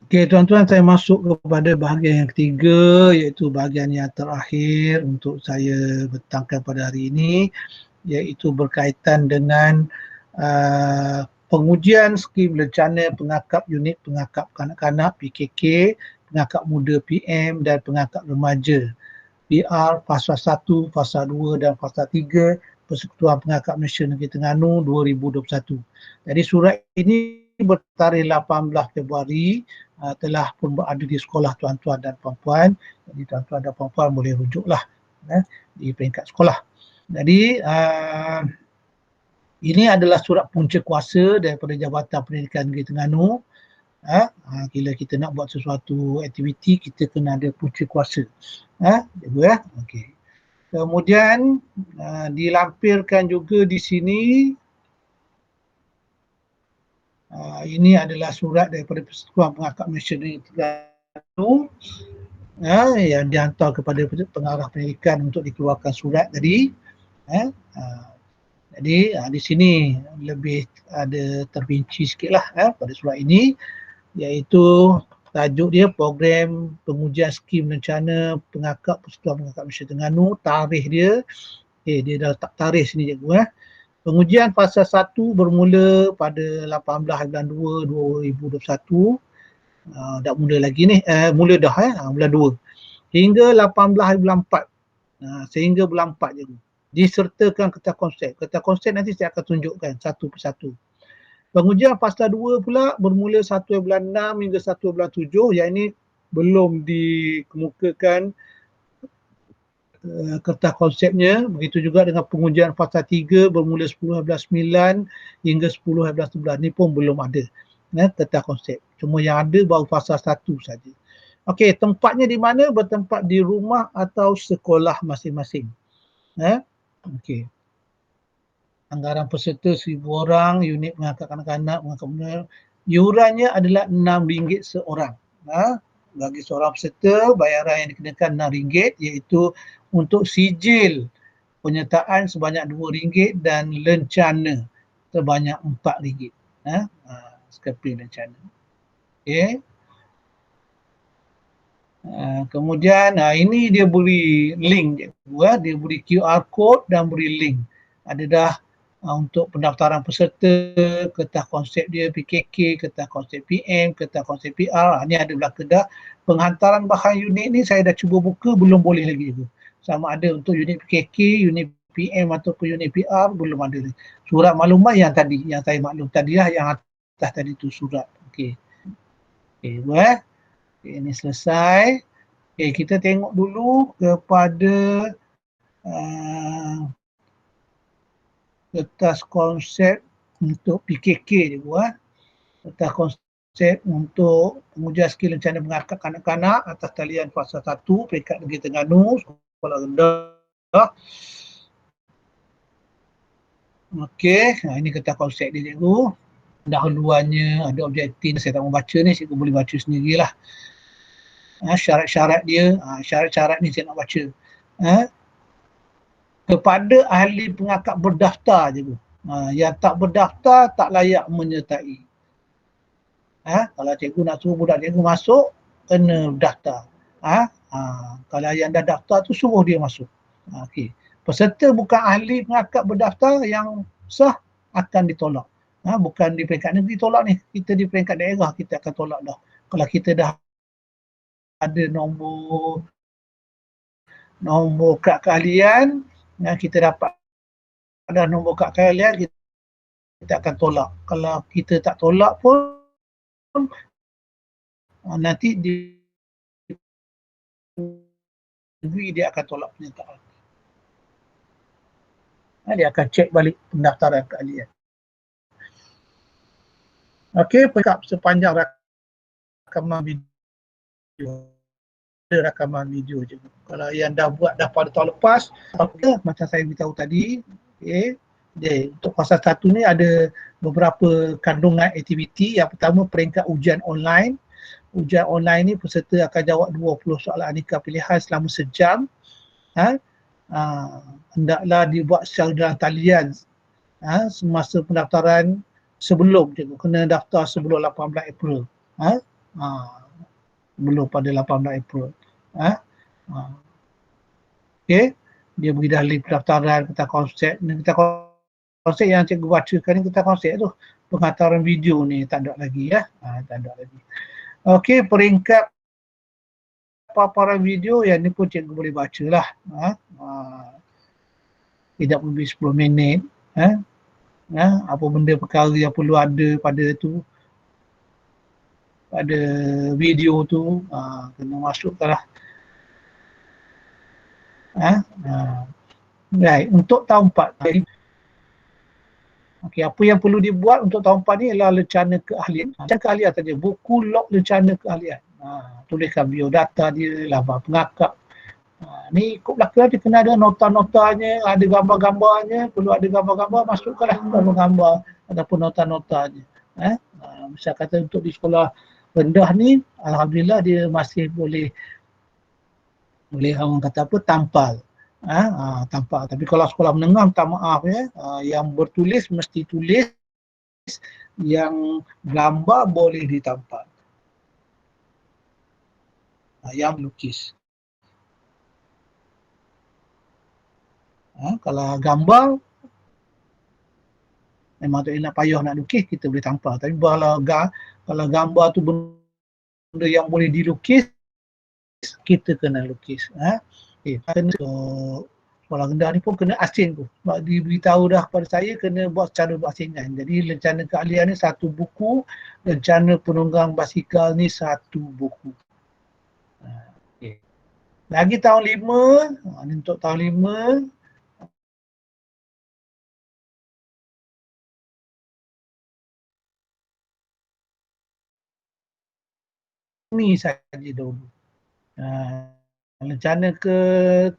Okey, tuan-tuan, saya masuk kepada bahagian yang ketiga, iaitu bahagian yang terakhir untuk saya betangkan pada hari ini, iaitu berkaitan dengan pengujian skim rencana pengakap unit pengakap kanak-kanak PKK, pengakap muda PM dan pengakap remaja PR Fasa 1, Fasa 2 dan Fasa 3 Persekutuan Pengakap Malaysia Negeri Terengganu 2021. Jadi surat ini bertarikh 18 Februari telah pun berada di sekolah tuan-tuan dan puan-puan. Jadi tuan-tuan dan puan-puan boleh rujuklah di peringkat sekolah. Jadi ini adalah surat punca kuasa daripada Jabatan Pendidikan Negeri Terengganu. Bila kita nak buat sesuatu aktiviti, kita kena ada punca kuasa. Okey. Kemudian dilampirkan juga di sini, ini adalah surat daripada Persekutuan Pengakap Malaysia Negeri Terengganu yang dihantar kepada pengarah pendidikan untuk dikeluarkan surat tadi. Jadi di sini lebih ada terperinci sikitlah pada surat ini, iaitu tajuk dia Program Pengujian Skim Rencana Pengakap Persekutuan Pengakap Malaysia Terengganu. Tarikh dia, dia dah letak tarikh sini cikgu. Pengujian fasa 1 bermula pada 18 bulan 2 2021. Dah mula lagi ni, mula dah bulan 2 hingga 18 bulan 4. Sehingga bulan 4 cikgu. Disertakan kertas konsep. Kertas konsep nanti saya akan tunjukkan satu persatu. Pengujian fasa 2 pula bermula 1 bulan 6 hingga 1 bulan 7. Yang ini belum dikemukakan kertas konsepnya. Begitu juga dengan pengujian fasa 3 bermula 10/9 hingga 10/11. Ni pun belum ada kertas konsep. Cuma yang ada baru fasa 1 saja. Okey, tempatnya di mana? Bertempat di rumah atau sekolah masing-masing. Okey. Anggaran peserta 1,000 orang, unit pengangkat kanak-kanak, pengangkat muda. Yurannya adalah RM6 seorang. Bagi seorang peserta, bayaran yang dikenakan RM6, iaitu untuk sijil penyertaan sebanyak RM2 dan lencana sebanyak RM4. Skeping lencana. Okey. Kemudian ini dia beri link, dia beri QR code dan beri link. Ada dah untuk pendaftaran peserta, kertas konsep dia PKK, kertas konsep PM, kertas konsep PR. Ni ada belakang dah. Penghantaran bahan unit ni saya dah cuba buka, belum boleh lagi. Sama ada untuk unit PKK, unit PM ataupun unit PR, belum ada lagi. Surat maklumat yang tadi, yang saya maklum tadi lah, yang atas tadi tu surat. Okey. Okey, ini selesai. Okey, kita tengok dulu kepada kertas konsep untuk PKK juga. Kertas konsep untuk pengujian skill rencana pengakap kanak-kanak atas talian fasa 1 peringkat Negeri Terengganu, sekolah rendah. Okey, ini kertas konsep dia cikgu. Dahuluannya, ada objektif, saya tak mau baca ni, cikgu boleh baca sendirilah. Syarat-syarat dia, syarat-syarat ni saya nak baca. Kepada ahli pengakap berdaftar je. Yang tak berdaftar tak layak menyertai. Kalau cikgu nak suruh budak cikgu masuk, kena daftar. Kalau yang dah daftar tu suruh dia masuk. Okey. Peserta bukan ahli pengakap berdaftar yang sah akan ditolak. Bukan di peringkat negeri tolak ni. Kita di peringkat daerah kita akan tolak dah. Kalau kita dah ada nombor kad keahlian, kita dapat ada nombor kad keahlian, kita akan tolak. Kalau kita tak tolak pun, nanti di negeri dia akan tolak penyertaan. Dia akan cek balik pendaftaran keahlian. Okey, pengakap sepanjang rakaman video. Ada rakaman video je. Kalau yang dah buat dah pada tahun lepas, macam saya beritahu tadi, untuk fasa 1 ni ada beberapa kandungan aktiviti. Yang pertama, peringkat ujian online. Ujian online ni peserta akan jawab 20 soalan aneka pilihan selama sejam. Hendaklah dibuat secara dalam talian semasa pendaftaran sebelum, kena daftar sebelum 18 April. belum pada 18 April. Okey, dia beri dah link pendaftaran, kita konsep ni, kita konsep yang cikgu bacakan ni kita konsep tu. Penghantaran video ni tak ada lagi ya. Tak ada lagi. Okey, peringkat paparan video yang ni pun cikgu boleh baca lah. Tidak lebih 10 minit. Apa benda perkara yang perlu ada pada tu, pada video tu, kena masukkan lah. Right, untuk tahun 4. Okey, apa yang perlu dibuat untuk tahun 4 ni ialah lencana keahlian. Lencana keahlian saja, buku log lencana keahlian. Tuliskan biodata dia, laman pengakap. Ni ikut belakang dia kena ada nota-notanya, ada gambar-gambarnya, perlu ada gambar-gambar, masukkanlah gambar-gambar ataupun nota-notanya. Misal kata untuk di sekolah rendah ni, alhamdulillah dia masih boleh orang kata apa, tampal. Tampal. Tapi kalau sekolah menengah, minta maaf ya, yang bertulis mesti tulis, yang gambar boleh ditampal. Yang lukis. Kalau gambar, memang tak nak payah nak lukis, kita boleh tampal. Tapi kalau gambar tu benda yang boleh dilukis, kita kena lukis. Kena sekolah rendah ni pun kena asing tu. Sebab diberitahu dah kepada saya kena buat secara berasingan. Jadi lencana keahlian ni satu buku, lencana penunggang basikal ni satu buku. Lagi tahun 5, ni untuk tahun 5, ni saja dulu. Rencana ke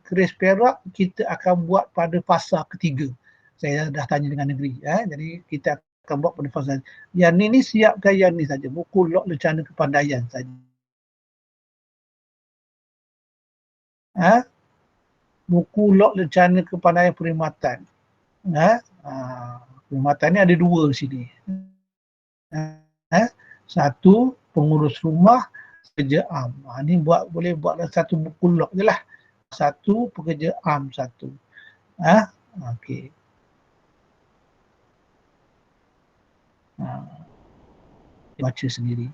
Keris Perak kita akan buat pada fasa ketiga. Saya dah tanya dengan negeri. Jadi kita akan buat pada fasa. Yang ni siapkan yang ni saja. Buku log lencana kepandaian saja. Buku log lencana kepandaian perkhidmatan. Perkhidmatan ni ada 2 sini. Satu pengurus rumah, pekerja am. Ni boleh buat satu buku log je lah. Satu pekerja am satu. Okey. Baca sendiri.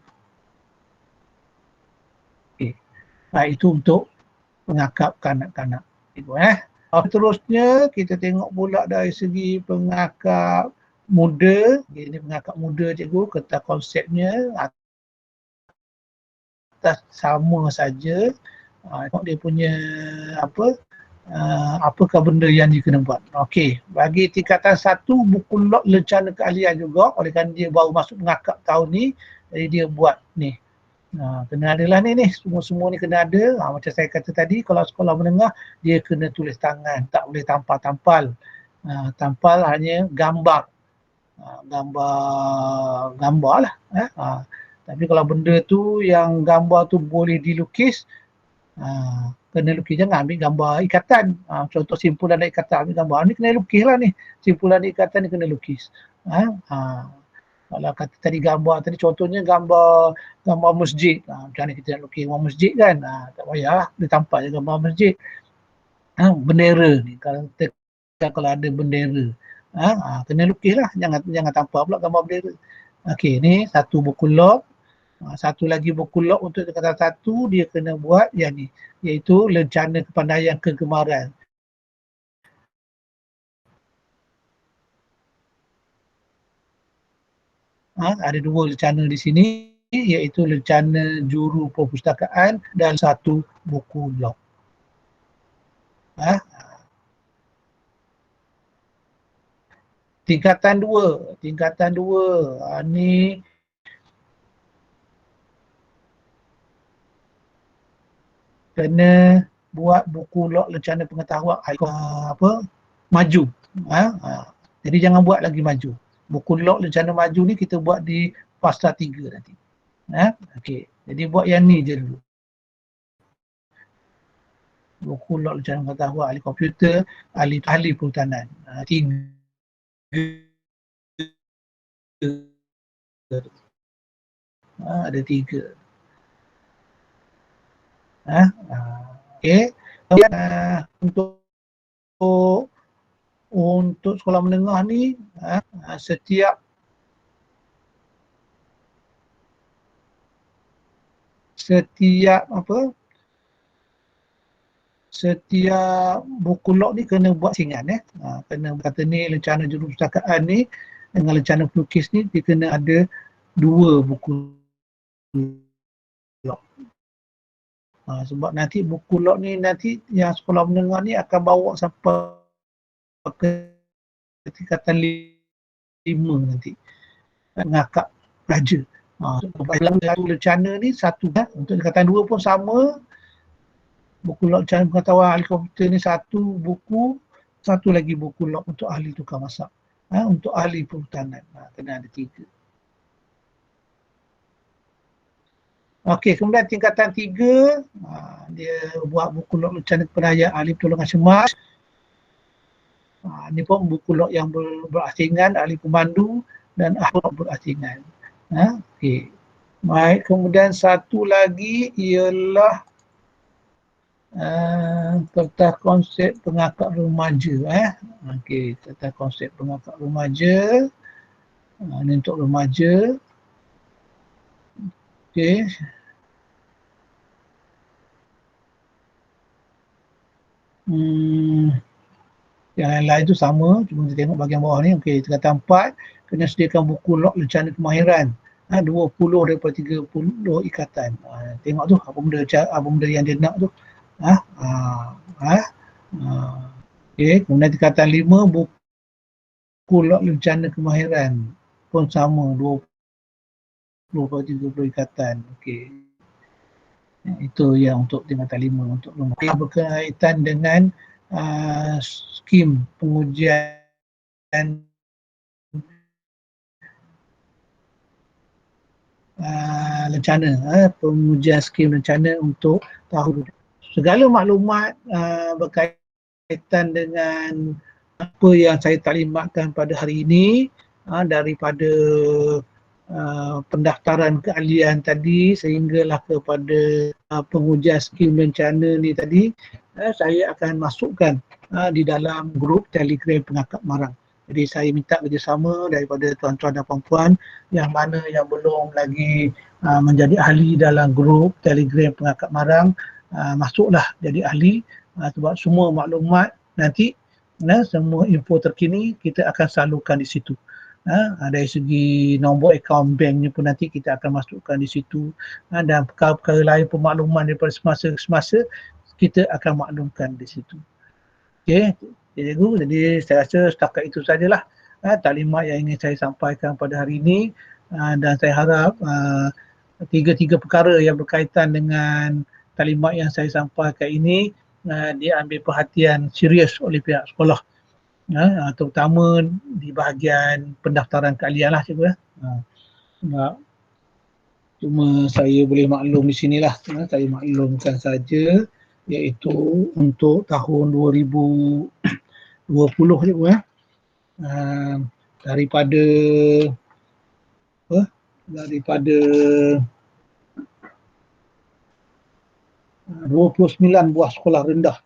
Okey. Itu untuk pengakap kanak-kanak. Terusnya kita tengok pula dari segi pengakap muda. Ini pengakap muda cikgu, kata konsepnya atas sama saja. Tengok dia punya apakah benda yang dia kena buat. Okey, bagi tingkatan 1 buku log lencana keahlian juga, oleh kerana dia baru masuk pengakap tahun ni, jadi dia buat ni. Kena adalah ni, semua ni kena ada. Macam saya kata tadi, kalau sekolah menengah, dia kena tulis tangan, tak boleh tampal-tampal. Tampal hanya gambar. Gambar lah. Tapi kalau benda tu, yang gambar tu boleh dilukis, kena lukis, jangan ambil gambar ikatan. Contoh simpulan dari ikatan, ambil gambar ni kena lukis lah ni. Simpulan dari ikatan ni kena lukis. Kalau kata tadi gambar tadi, contohnya gambar masjid. Macam mana kita nak lukis gambar masjid kan? Tak payah, dia tampak je gambar masjid. Bendera ni, kalau ada bendera, kena lukis lah, jangan tampak pula gambar bendera. Okey, ni satu buku log. Satu lagi buku log untuk tingkatan 1, dia kena buat yang ni, iaitu lencana kepandaian kegemaran. Ada 2 lencana di sini, iaitu lencana juru perpustakaan dan 1 buku log. Tingkatan 2, ni kena buat buku log lencana pengetahuan maju. Jadi jangan buat lagi maju. Buku log lencana maju ni kita buat di fasa 3 nanti. Okey. Jadi buat yang ni je dulu. Buku log lencana pengetahuan ahli komputer, ahli perhutanan. 3. Ada 3. Okey. Kemudian untuk sekolah menengah ni setiap apa, setiap buku log ni kena buat singan kena kata ni rencana jurupustakaan ni dengan rencana pelukis ni dia kena ada 2 buku log. Sebab nanti buku log ni nanti yang sekolah menengah ni akan bawa sampai ke tingkatan 5 nanti ngakak pelajar. Dalam rencana ni satu untuk tingkatan 2 pun sama. Buku log rencana pengetahuan ahli komputer ni satu buku, satu lagi buku log untuk ahli tukang masak. Untuk ahli perhutanan kena ada 3. Okey, kemudian tingkatan 3 dia buat buku log rencana penayaan ahli pertolongan cemas. Ni pun buku log yang berasingan, ahli pemandu dan ahli berasingan. Okey. Baik, kemudian satu lagi ialah tentang konsep pengakak remaja. Okey, tentang konsep pengakak remaja. Ini untuk remaja. Okey. Yang lain tu sama, cuma kita tengok bahagian bawah ni. Okey, tingkatan 4 kena sediakan buku log rencana kemahiran. 20 daripada 30 ikatan. Tengok tu apa benda yang dia nak tu. Okey, kemudian tingkatan 5 buku log rencana kemahiran pun sama 20 daripada 30 ikatan. Okey. Itu yang untuk tingkatan 5 untuk yang berkaitan dengan skim pengujian rencana, pengujian skim rencana untuk tahun. Segala maklumat berkaitan dengan apa yang saya taklimatkan pada hari ini daripada pendaftaran keahlian tadi sehinggalah kepada pengujian skim rencana ni tadi, saya akan masukkan di dalam grup Telegram Pengakap Marang. Jadi saya minta kerjasama daripada tuan-tuan dan puan-puan yang mana yang belum lagi menjadi ahli dalam grup Telegram Pengakap Marang, masuklah jadi ahli sebab semua maklumat nanti semua info terkini kita akan salurkan di situ. Dari segi nombor akaun banknya pun nanti kita akan masukkan di situ, dan perkara-perkara lain pemakluman daripada semasa ke semasa kita akan maklumkan di situ. Okey, cikgu, jadi saya rasa setakat itu sajalah taklimat yang ingin saya sampaikan pada hari ini, dan saya harap tiga-tiga perkara yang berkaitan dengan taklimat yang saya sampaikan ini diambil perhatian serius oleh pihak sekolah, terutama di bahagian pendaftaran keahlian lah cikgu. Cuma saya boleh maklum di sinilah, saya maklumkan saja, iaitu untuk tahun 2020 cikgu daripada 29 buah sekolah rendah,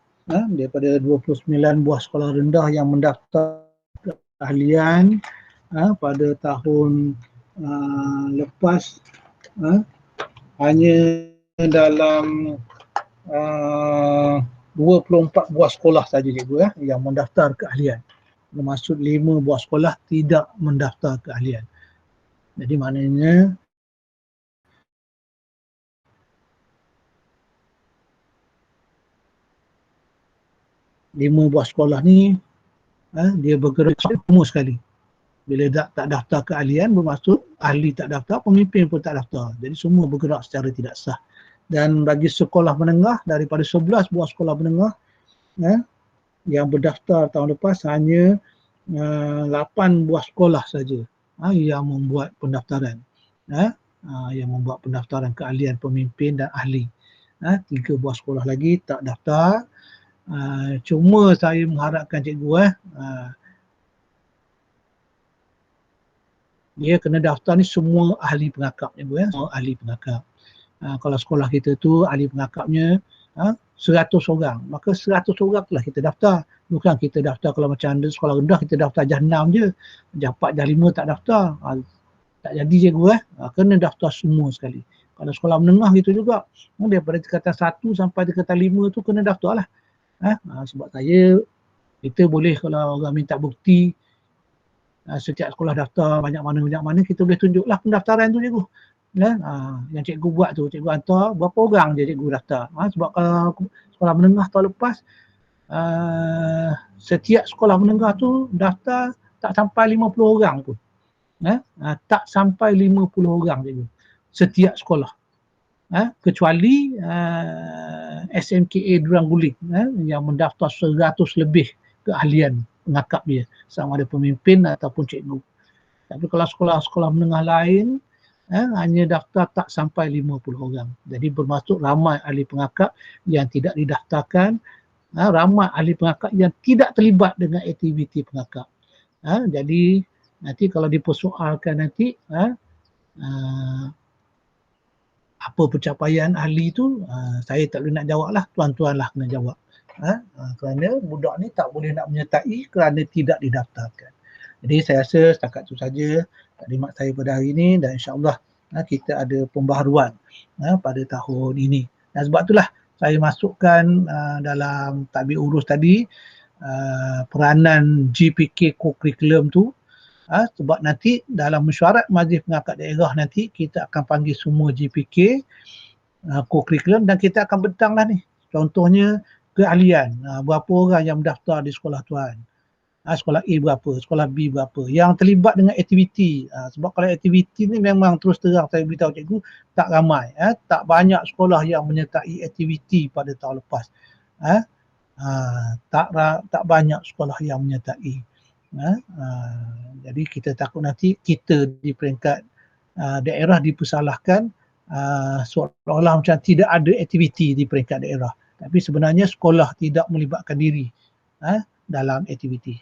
daripada 29 buah sekolah rendah yang mendaftar keahlian pada tahun lepas, hanya dalam 24 buah sekolah saja cikgu yang mendaftar keahlian. Bermaksud 5 buah sekolah tidak mendaftar keahlian. Jadi maknanya lima buah sekolah ni dia bergerak semua sekali. Bila tak daftar keahlian bermaksud ahli tak daftar, pemimpin pun tak daftar. Jadi semua bergerak secara tidak sah. Dan bagi sekolah menengah, daripada 11 buah sekolah menengah yang berdaftar tahun lepas, hanya 8 buah sekolah saja yang membuat pendaftaran. Yang membuat pendaftaran keahlian pemimpin dan ahli. 3 buah sekolah lagi tak daftar. Cuma saya mengharapkan cikgu dia kena daftar ni semua ahli pengakap cikgu, semua ahli pengakap. Kalau sekolah kita tu ahli pengakapnya 100 orang, maka 100 orang lah kita daftar. Bukan kita daftar kalau macam anda sekolah rendah kita daftar Jah 6 je, Jah 4, Jah 5 tak daftar. Tak jadi cikgu kena daftar semua sekali. Kalau sekolah menengah gitu juga, daripada tingkatan 1 sampai tingkatan 5 tu kena daftar lah. Sebab kita boleh kalau orang minta bukti setiap sekolah daftar banyak mana kita boleh tunjuklah pendaftaran tu cikgu. Yang cikgu buat tu, cikgu hantar berapa orang je cikgu daftar. Sebab kalau sekolah menengah tahun lepas setiap sekolah menengah tu daftar tak sampai 50 orang pun. Tak sampai 50 orang cikgu setiap sekolah. Kecuali SMKA Durang Guling yang mendaftar 100 lebih keahlian pengakap dia, sama ada pemimpin ataupun cikgu. Tapi kalau sekolah-sekolah menengah lain hanya daftar tak sampai 50 orang. Jadi bermaksud ramai ahli pengakap yang tidak didaftarkan, ramai ahli pengakap yang tidak terlibat dengan aktiviti pengakap. Jadi nanti kalau dipersoalkan nanti apa pencapaian ahli tu, saya tak boleh nak jawab lah, tuan-tuan lah kena jawab. Kerana budak ni tak boleh nak menyertai kerana tidak didaftarkan. Jadi saya rasa setakat itu saja taklimat saya pada hari ini, dan insyaAllah kita ada pembaharuan pada tahun ini. Dan sebab itulah saya masukkan dalam tadbir urus tadi peranan GPK co-curriculum tu, sebab nanti dalam mesyuarat Majlis Pengakap Daerah nanti kita akan panggil semua GPK co-curriculum dan kita akan bentang lah ni. Contohnya keahlian, berapa orang yang mendaftar di sekolah tuan. Sekolah A berapa, sekolah B berapa, yang terlibat dengan aktiviti. Sebab kalau aktiviti ni memang terus terang saya beritahu cikgu, tak ramai, tak banyak sekolah yang menyertai aktiviti pada tahun lepas. Tak banyak sekolah yang menyertai. Jadi kita takut nanti kita di peringkat daerah dipersalahkan seolah-olah macam tidak ada aktiviti di peringkat daerah. Tapi sebenarnya sekolah tidak melibatkan diri dalam aktiviti.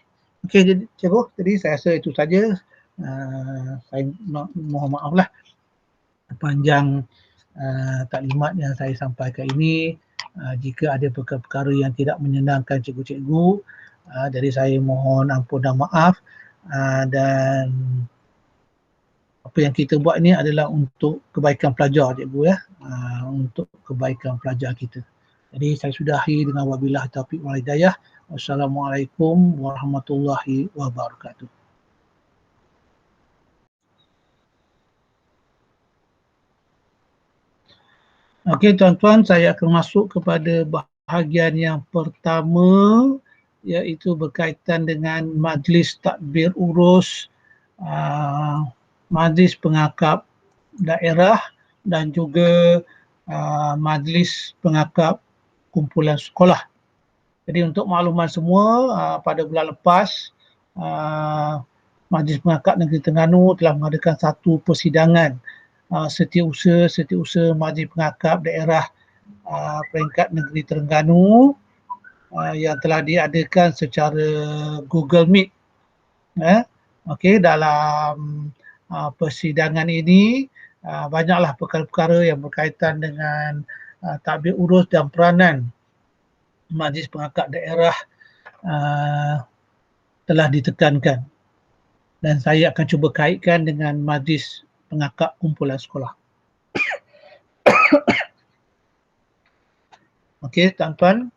Okey, jadi cikgu, jadi saya rasa itu saja. Saya mohon maaf lah panjang taklimat yang saya sampaikan ini. Jika ada perkara-perkara yang tidak menyenangkan cikgu-cikgu, jadi saya mohon ampun dan maaf. Dan apa yang kita buat ini adalah untuk kebaikan pelajar cikgu untuk kebaikan pelajar kita. Jadi saya sudahi dengan wabillahi taufiq wal hidayah. Wassalamualaikum warahmatullahi wabarakatuh. Okey tuan-tuan, saya akan masuk kepada bahagian yang pertama, iaitu berkaitan dengan Majlis Tadbir Urus Majlis Pengakap Daerah dan juga Majlis Pengakap Kumpulan Sekolah. Jadi untuk makluman semua, pada bulan lepas Majlis Pengakap Negeri Terengganu telah mengadakan satu persidangan setiausaha Majlis Pengakap Daerah peringkat Negeri Terengganu yang telah diadakan secara Google Meet. Okey, dalam persidangan ini banyaklah perkara-perkara yang berkaitan dengan tadbir urus dan peranan Majlis Pengakap Daerah telah ditekankan, dan saya akan cuba kaitkan dengan Majlis Pengakap Kumpulan Sekolah. Okey, tuan-tuan,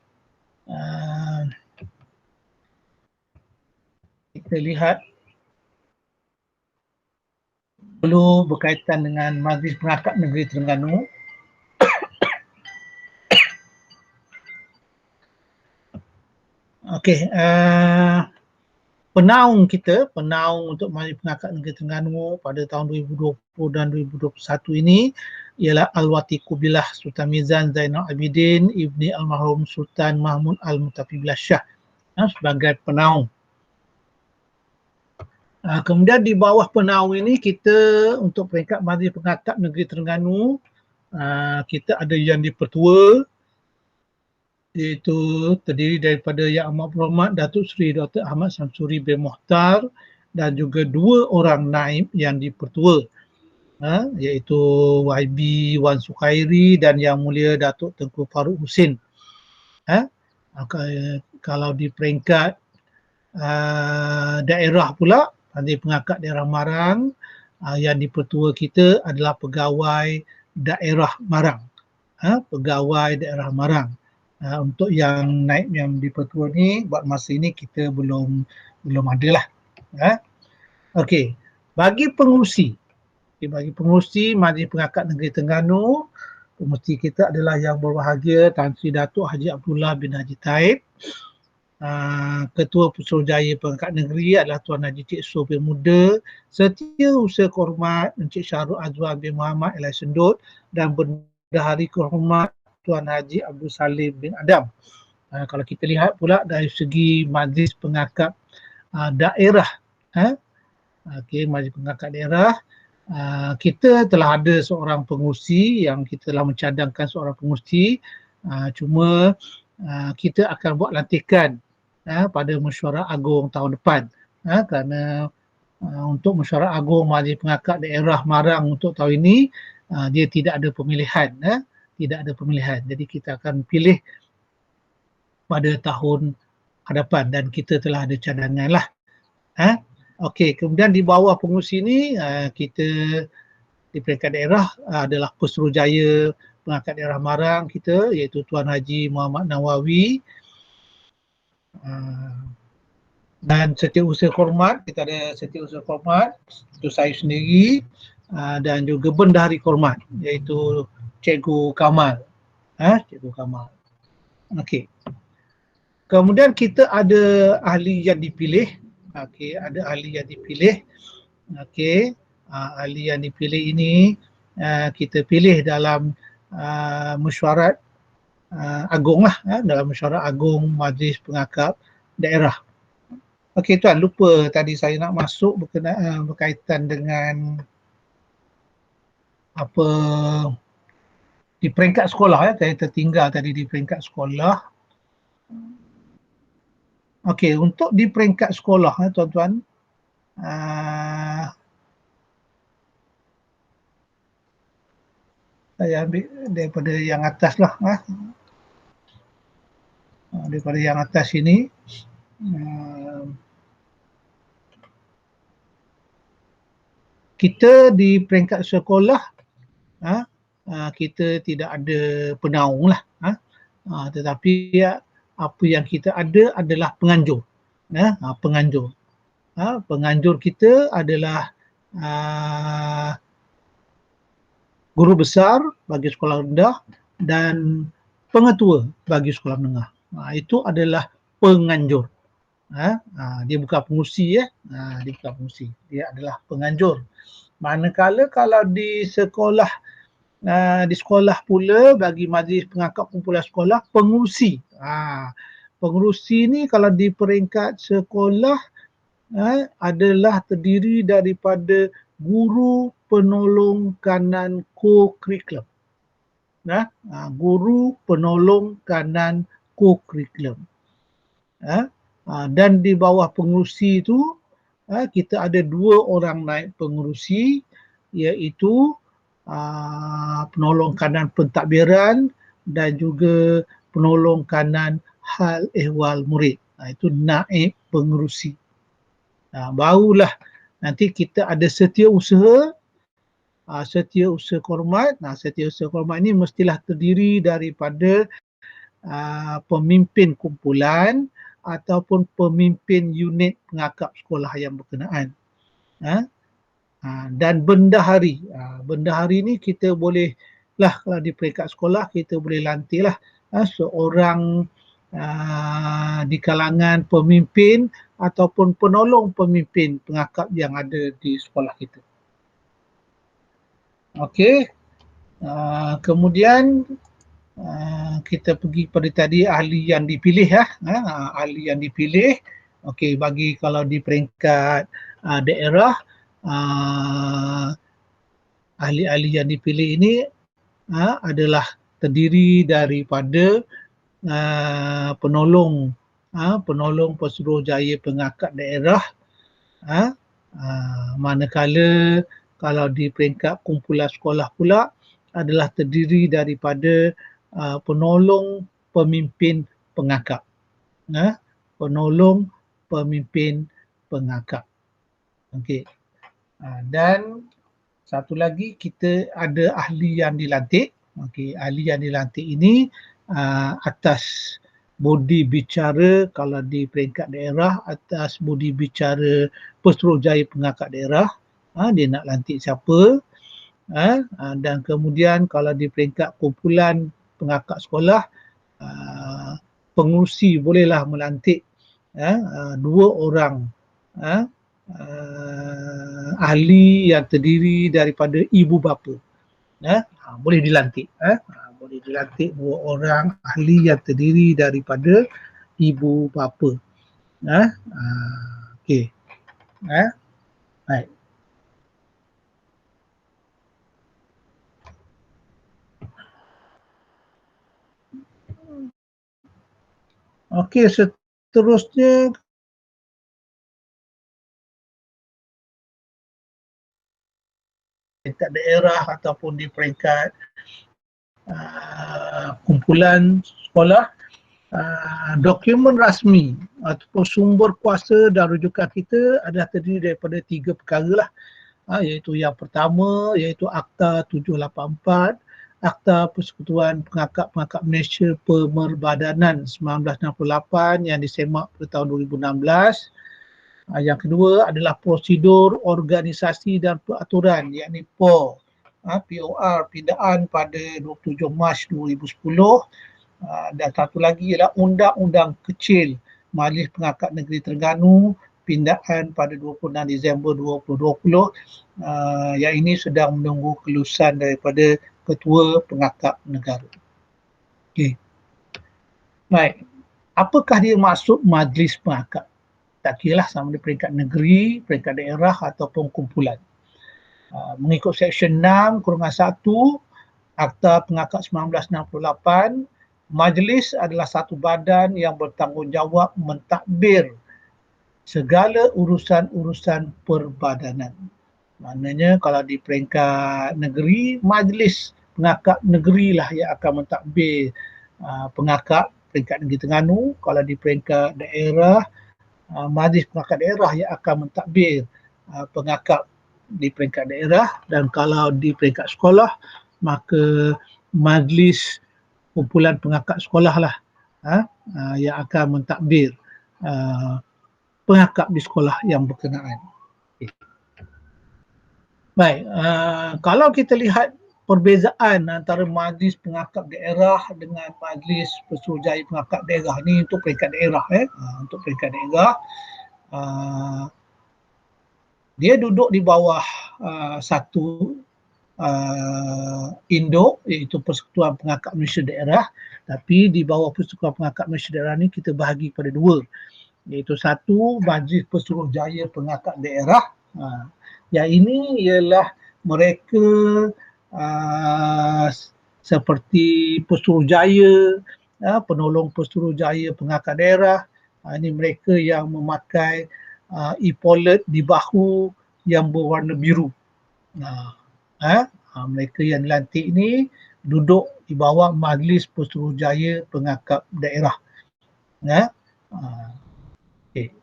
kita lihat dulu berkaitan dengan Majlis Pengakap Negeri Terengganu. Okey, penaung untuk Majlis Pengakap Negeri Terengganu pada tahun 2020 dan 2021 ini ialah Al-Wati Kubillah Sultan Mizan Zainal Abidin Ibni Almarhum Sultan Mahmud Al-Mutafi Billah Shah sebagai penaung. Kemudian di bawah penaung ini kita untuk peringkat Majlis Pengakap Negeri Terengganu, kita ada yang dipertua, iaitu terdiri daripada Yang Amat Berhormat Datuk Seri Dr. Ahmad Samsuri bin Mohtar dan juga 2 orang naib yang dipertua. iaitu YB Wan Sukhairi dan Yang Mulia Datuk Tengku Farouk Husin. Kalau di peringkat daerah pula, Menteri Pengangkat Daerah Marang, yang dipertua kita adalah Pegawai Daerah Marang. Pegawai Daerah Marang. Untuk yang naib yang dipertua ni, buat masa ini kita belum ada lah. Okey, bagi pengurusi, Majlis Pengangkat Negeri Terengganu, pengurusi kita adalah Yang Berbahagia Tan Sri Datuk Haji Abdullah bin Haji Taib. Ketua Pusurujaya Pengangkat Negeri adalah Tuan Haji Cik So Pemuda, Setiausaha Kehormat Encik Syahrul Azwan bin Muhammad Elai Sendut dan Bendahari Kehormat Tuan Haji Abdul Salim bin Adam. Kalau kita lihat pula dari segi Majlis Pengangkat Daerah, Majlis Pengangkat Daerah, kita telah ada seorang pengurusi yang kita telah mencadangkan seorang pengurusi, cuma kita akan buat lantikan pada mesyuarat agung tahun depan, kerana untuk mesyuarat agung Majlis Pengangkat Daerah Marang untuk tahun ini dia tidak ada pemilihan, jadi kita akan pilih pada tahun hadapan dan kita telah ada cadangan lah. Okey, kemudian di bawah pengurusi ini kita di peringkat daerah adalah Pusurujaya Pengangkat Daerah Marang kita, iaitu Tuan Haji Muhammad Nawawi, dan Setiausaha Kehormat, kita ada Setiausaha Kehormat itu saya sendiri, dan juga Bendahari Kehormat iaitu Cikgu Kamal. Cikgu Kamal. Okey. Kemudian kita ada ahli yang dipilih. Ada ahli yang dipilih. Ahli yang dipilih ini kita pilih dalam mesyuarat agung lah, dalam mesyuarat agung Majlis Pengangkat Daerah. Okey Tuan, lupa tadi saya nak masuk berkaitan dengan apa di peringkat sekolah, saya tertinggal tadi di peringkat sekolah. Okey, untuk di peringkat sekolah tuan-tuan, saya ambil daripada yang atas lah, daripada yang atas ini. Kita di peringkat sekolah kita tidak ada penaung lah, tetapi apa yang kita ada adalah penganjur. Penganjur kita adalah guru besar bagi sekolah rendah dan pengetua bagi sekolah menengah. Itu adalah penganjur. Dia bukan pengurusi, dia bukan pengurusi, dia adalah penganjur. Manakala kalau di sekolah pula bagi Majlis Pengangkat Kumpulan Sekolah, pengurusi. Pengurusi ni kalau di peringkat sekolah adalah terdiri daripada guru penolong kanan co-curriculum. Guru penolong kanan co-curriculum. Dan di bawah pengurusi itu kita ada 2 orang naib pengurusi, iaitu penolong kanan pentadbiran dan juga penolong kanan hal ehwal murid. Itu naib pengurusi. Barulah nanti kita ada setiausaha, Setiausaha Kehormat. Setiausaha Kehormat ini mestilah terdiri daripada pemimpin kumpulan ataupun pemimpin unit pengakap sekolah yang berkenaan. Dan bendahari. Bendahari ni kita boleh lah, kalau di peringkat sekolah kita boleh lantiklah seorang di kalangan pemimpin ataupun penolong pemimpin pengakap yang ada di sekolah kita. Okey. Kemudian kita pergi pada tadi ahli yang dipilih, ahli yang dipilih. Okey, bagi kalau di peringkat daerah, ahli-ahli yang dipilih ini adalah terdiri daripada penolong Pesuruhjaya Pengangkat Daerah, manakala Kalau di peringkat kumpulan sekolah pula adalah terdiri daripada penolong pemimpin pengakap. Penolong pemimpin pengakap. Okey. Dan satu lagi kita ada ahli yang dilantik. Okey, ahli yang dilantik ini atas budi bicara kalau di peringkat daerah, atas budi bicara Pesuruhjaya Pengakap Daerah, dia nak lantik siapa, dan kemudian kalau di peringkat kumpulan pengakap sekolah, pengurusi bolehlah melantik 2 orang ahli yang terdiri daripada ibu bapa. Boleh dilantik. Boleh dilantik 2 orang ahli yang terdiri daripada ibu bapa. Okey. Baik. Okey, seterusnya peringkat daerah ataupun di peringkat kumpulan sekolah, dokumen rasmi ataupun sumber kuasa dan rujukan kita adalah terdiri daripada 3 perkara lah. Iaitu yang pertama iaitu Akta 784, Akta Persekutuan Pengakap-Pengakap Malaysia Pemerbadanan 1968 yang disemak pada tahun 2016. Yang kedua adalah prosedur organisasi dan peraturan, yakni POR. POR pindaan pada 27 Mac 2010. Dan satu lagi ialah Undang-Undang Kecil Majlis Pengakap Negeri Terengganu pindaan pada 26 Disember 2020. Yang ini sedang menunggu kelulusan daripada Ketua Pengakap Negara. Okey. Baik. Apakah dia maksud Majlis Pengakap? Tak kira lah sama ada peringkat negeri, peringkat daerah ataupun kumpulan. Mengikut Seksyen 6/1 Akta Pengakap 1968, majlis adalah satu badan yang bertanggungjawab mentadbir segala urusan-urusan perbadanan. Maknanya kalau di peringkat negeri, majlis pengakap negeri lah yang akan mentadbir pengakap peringkat negeri Terengganu. Kalau di peringkat daerah, majlis pengakap daerah yang akan mentadbir pengakap di peringkat daerah. Dan kalau di peringkat sekolah, maka majlis kumpulan pengakap sekolah lah yang akan mentadbir pengakap di sekolah yang berkenaan. Baik, kalau kita lihat perbezaan antara majlis pengakap daerah dengan majlis Pesuruhjaya Pengakap Daerah ni untuk peringkat daerah, untuk peringkat daerah, dia duduk di bawah satu induk, iaitu Persekutuan Pengakap Malaysia Daerah. Tapi di bawah Persekutuan Pengakap Malaysia Daerah ni kita bahagi pada 2, iaitu satu Majlis Pesuruhjaya Pengakap Daerah. Yang ini ialah mereka seperti Pesuruhjaya, penolong Pesuruhjaya Pengakap Daerah. Ini mereka yang memakai epaulet di bahu yang berwarna biru. Mereka yang dilantik ini duduk di bawah Majlis Pesuruhjaya Pengakap Daerah. Okay.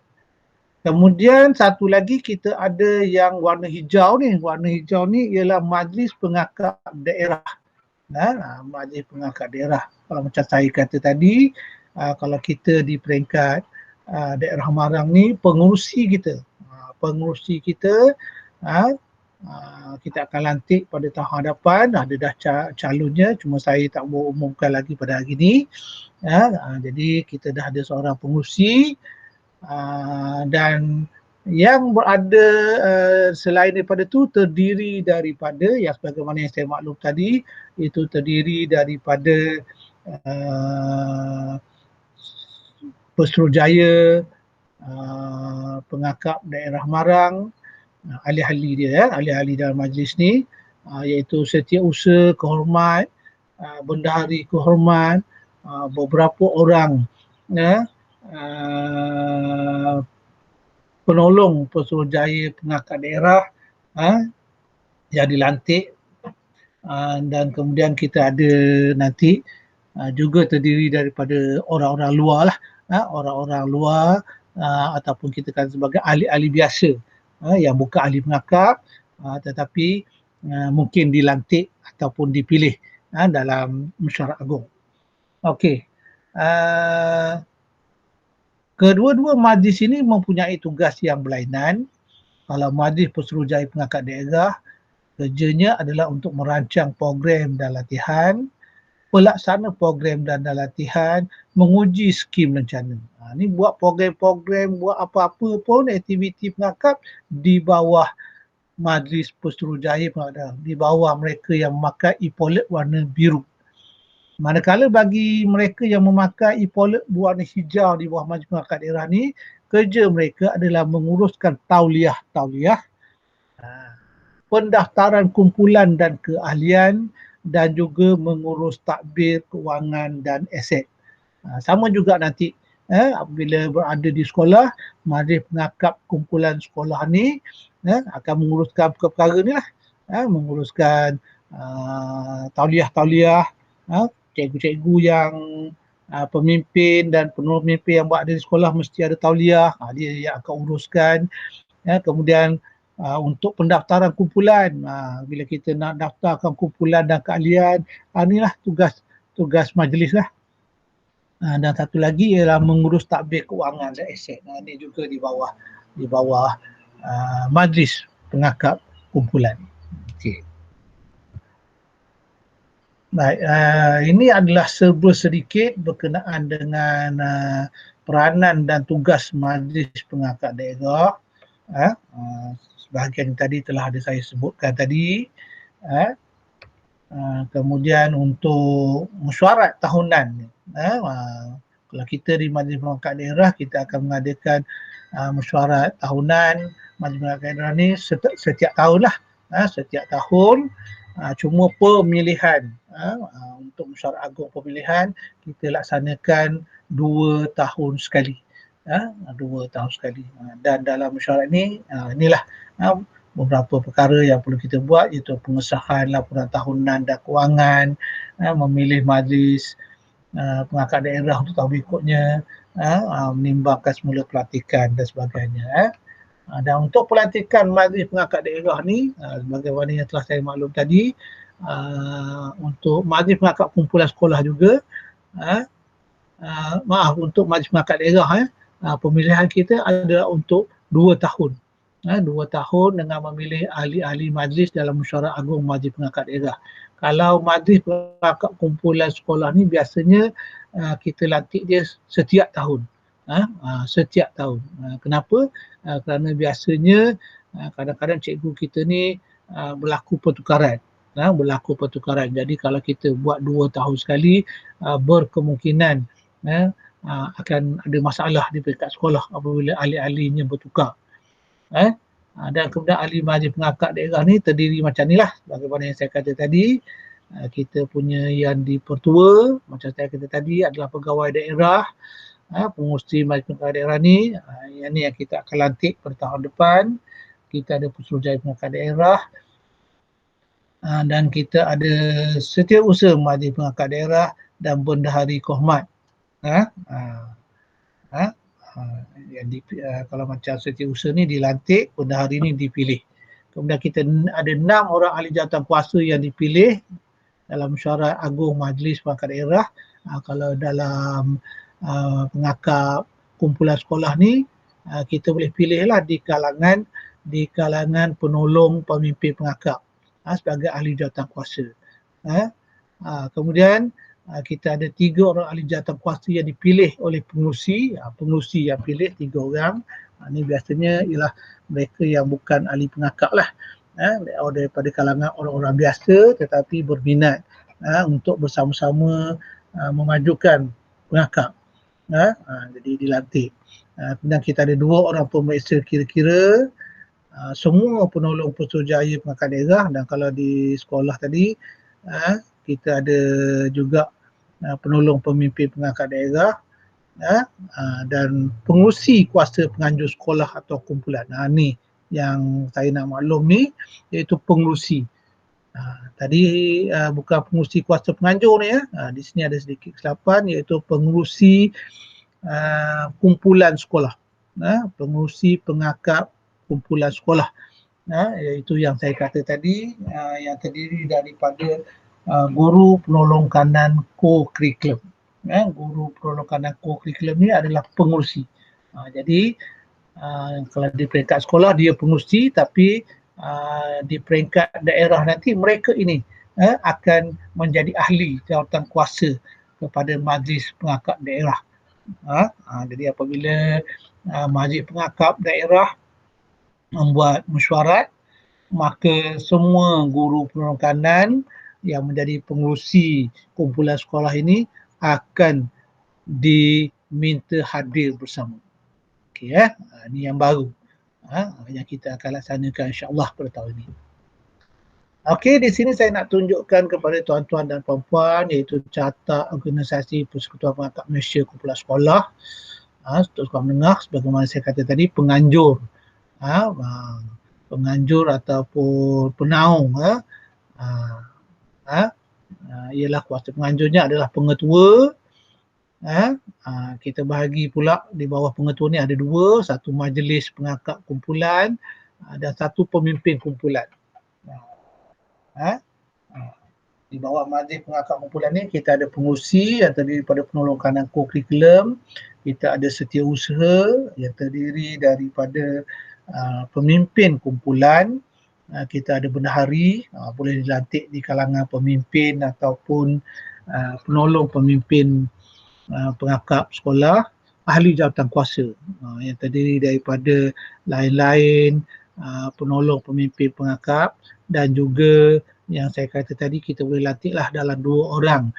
Kemudian satu lagi kita ada yang warna hijau ni. Warna hijau ni ialah Majlis Pengakap Daerah. Majlis Pengakap Daerah. Kalau macam saya kata tadi, kalau kita di peringkat daerah Marang ni, pengurusi kita. Kita akan lantik pada tahun hadapan. Ada dah calonnya, cuma saya tak mau umumkan lagi pada hari ni. Jadi kita dah ada seorang pengurusi. Dan yang berada selain daripada tu terdiri daripada yang sebagaimana yang saya maklum tadi, itu terdiri daripada Pesuruhjaya Pengakap Daerah Marang, ahli-ahli dia, ahli-ahli dalam majlis ni, iaitu Setiausaha Kehormat, Bendahari Kehormat, beberapa orang penolong Pesuruhjaya Pengakap Daerah, yang dilantik, dan kemudian kita ada nanti juga terdiri daripada orang-orang luar lah, orang-orang luar ataupun kita kata sebagai ahli-ahli biasa yang bukan ahli pengakap, tetapi mungkin dilantik ataupun dipilih dalam mesyuarat agung. Okey. Kedua-dua majlis ini mempunyai tugas yang berlainan. Kalau Majlis Pesuruhjaya Pengangkat Daerah, kerjanya adalah untuk merancang program dan latihan, pelaksana program dan latihan, menguji skim rencana. Ni buat program-program, buat apa-apa pun aktiviti pengakap di bawah Majlis Pesuruhjaya Pengangkat Daerah, di bawah mereka yang memakai e-pollet warna biru. Manakala bagi mereka yang memakai e-pollet berwarna hijau di bawah Majlis Pengangkat Daerah ni, kerja mereka adalah menguruskan tauliah, pendaftaran kumpulan dan keahlian, dan juga mengurus takbir, kewangan dan aset. Sama juga nanti apabila berada di sekolah, Majlis Pengakap kumpulan sekolah ni akan menguruskan perkara ni lah, menguruskan tauliah, cikgu-cikgu yang pemimpin dan penolong pemimpin yang berada di sekolah mesti ada tauliah, dia yang akan uruskan. Kemudian untuk pendaftaran kumpulan, bila kita nak daftarkan kumpulan dan keahlian, inilah tugas majlis lah. Dan satu lagi ialah mengurus takbir kewangan dan aset. Ini juga di bawah majlis pengakap kumpulan. Okey. Baik, ini adalah serba sedikit berkenaan dengan peranan dan tugas Majlis Pengangkat Daerah. Sebahagian tadi telah ada saya sebutkan tadi. Kemudian untuk mesyuarat tahunan, kalau kita di Majlis Pengangkat Daerah, kita akan mengadakan mesyuarat tahunan Majlis Pengangkat Daerah ni setiap tahun lah. Setiap tahun. Cuma pemilihan untuk mesyuarat agung pemilihan kita laksanakan 2 tahun sekali. 2 tahun sekali. Dan dalam mesyuarat ni, inilah beberapa perkara yang perlu kita buat, iaitu pengesahan laporan tahunan dan kewangan, memilih majlis pengangkat daerah untuk tahun berikutnya, menimbangkan semula pelantikan dan sebagainya. Dan untuk pelantikan Majlis Pengangkat Daerah ni, sebagaimana yang telah saya maklum tadi, untuk Majlis Pengangkat Kumpulan Sekolah juga, untuk Majlis Pengangkat Daerah, pemilihan kita adalah untuk 2 tahun. 2 tahun dengan memilih ahli-ahli majlis dalam mesyuarat agung Majlis Pengangkat Daerah. Kalau Majlis Pengangkat Kumpulan Sekolah ni biasanya kita lantik dia setiap tahun. Setiap tahun. Kenapa? Kerana biasanya kadang-kadang cikgu kita ni berlaku pertukaran. Jadi kalau kita buat 2 tahun sekali, berkemungkinan akan ada masalah di peringkat sekolah apabila ahli-ahlinya bertukar. Dan kemudian ahli Majlis Pengangkat Daerah ni terdiri macam ni lah, bagaimana yang saya kata tadi. Kita punya yang dipertua, macam saya kata tadi, adalah pegawai daerah, pengurusi Majlis Pengangkat Daerah ni. Yang ni yang kita akan lantik pada tahun depan. Kita ada Pesuruhjaya Pengangkat Daerah, dan kita ada Setiausaha Majlis Pengangkat Daerah dan Bendahari Kohmat. Kalau macam Setiausaha ni dilantik, Bendahari ni dipilih. Kemudian kita ada 6 orang ahli jawatan kuasa yang dipilih dalam mesyuarat agung Majlis Pengangkat Daerah. Kalau dalam pengakap kumpulan sekolah ni, kita boleh pilihlah di kalangan penolong pemimpin pengakap sebagai ahli jawatan kuasa. Kemudian kita ada 3 orang ahli jawatan kuasa yang dipilih oleh pengurusi. Pengurusi yang pilih 3 orang. Ini biasanya ialah mereka yang bukan ahli pengakap lah, daripada kalangan orang-orang biasa tetapi berminat untuk bersama-sama memajukan pengakap. Jadi dilantik. Kemudian kita ada 2 orang pemeriksa kira-kira, semua penolong Pesuruhjaya Pengangkat Daerah, dan kalau di sekolah tadi kita ada juga penolong pemimpin pengangkat daerah, dan pengurusi kuasa penganjur sekolah atau kumpulan. Ni yang saya nak maklum ni, iaitu pengerusi. Tadi bukan pengerusi kuasa penganjur ni ya. Di sini ada sedikit kesilapan, iaitu pengerusi kumpulan sekolah. Pengerusi pengakap kumpulan sekolah. Iaitu yang saya kata tadi, yang terdiri daripada guru penolong kanan co-curriculum. Guru penolong kanan co-curriculum ni adalah pengerusi. Jadi kalau di peringkat sekolah dia pengerusi, tapi di peringkat daerah nanti mereka ini akan menjadi ahli jawatan kuasa kepada majlis pengakap daerah. Jadi apabila majlis pengakap daerah membuat mesyuarat, maka semua guru penolong kanan yang menjadi pengerusi kumpulan sekolah ini akan diminta hadir bersama. Okey ini yang baru yang kita akan laksanakan insya-Allah pada tahun ini. Okey, di sini saya nak tunjukkan kepada tuan-tuan dan puan-puan iaitu carta organisasi Persekutuan Pengakap Malaysia Kumpulan Sekolah untuk sekolah menengah, sebagaimana saya kata tadi, penganjur penganjur ataupun penaung ialah kuasa penganjurnya adalah pengetua. Kita bahagi pula di bawah pengetua ni ada dua, satu majlis pengakap kumpulan dan satu pemimpin kumpulan. Di bawah majlis pengakap kumpulan ni kita ada pengerusi yang terdiri daripada penolong kanan co-curriculum, kita ada setiausaha yang terdiri daripada pemimpin kumpulan, kita ada bendahari, boleh dilantik di kalangan pemimpin ataupun penolong pemimpin pengakap sekolah, ahli jawatan kuasa yang terdiri daripada lain-lain penolong pemimpin pengakap, dan juga yang saya kata tadi kita boleh lantiklah dalam 2 orang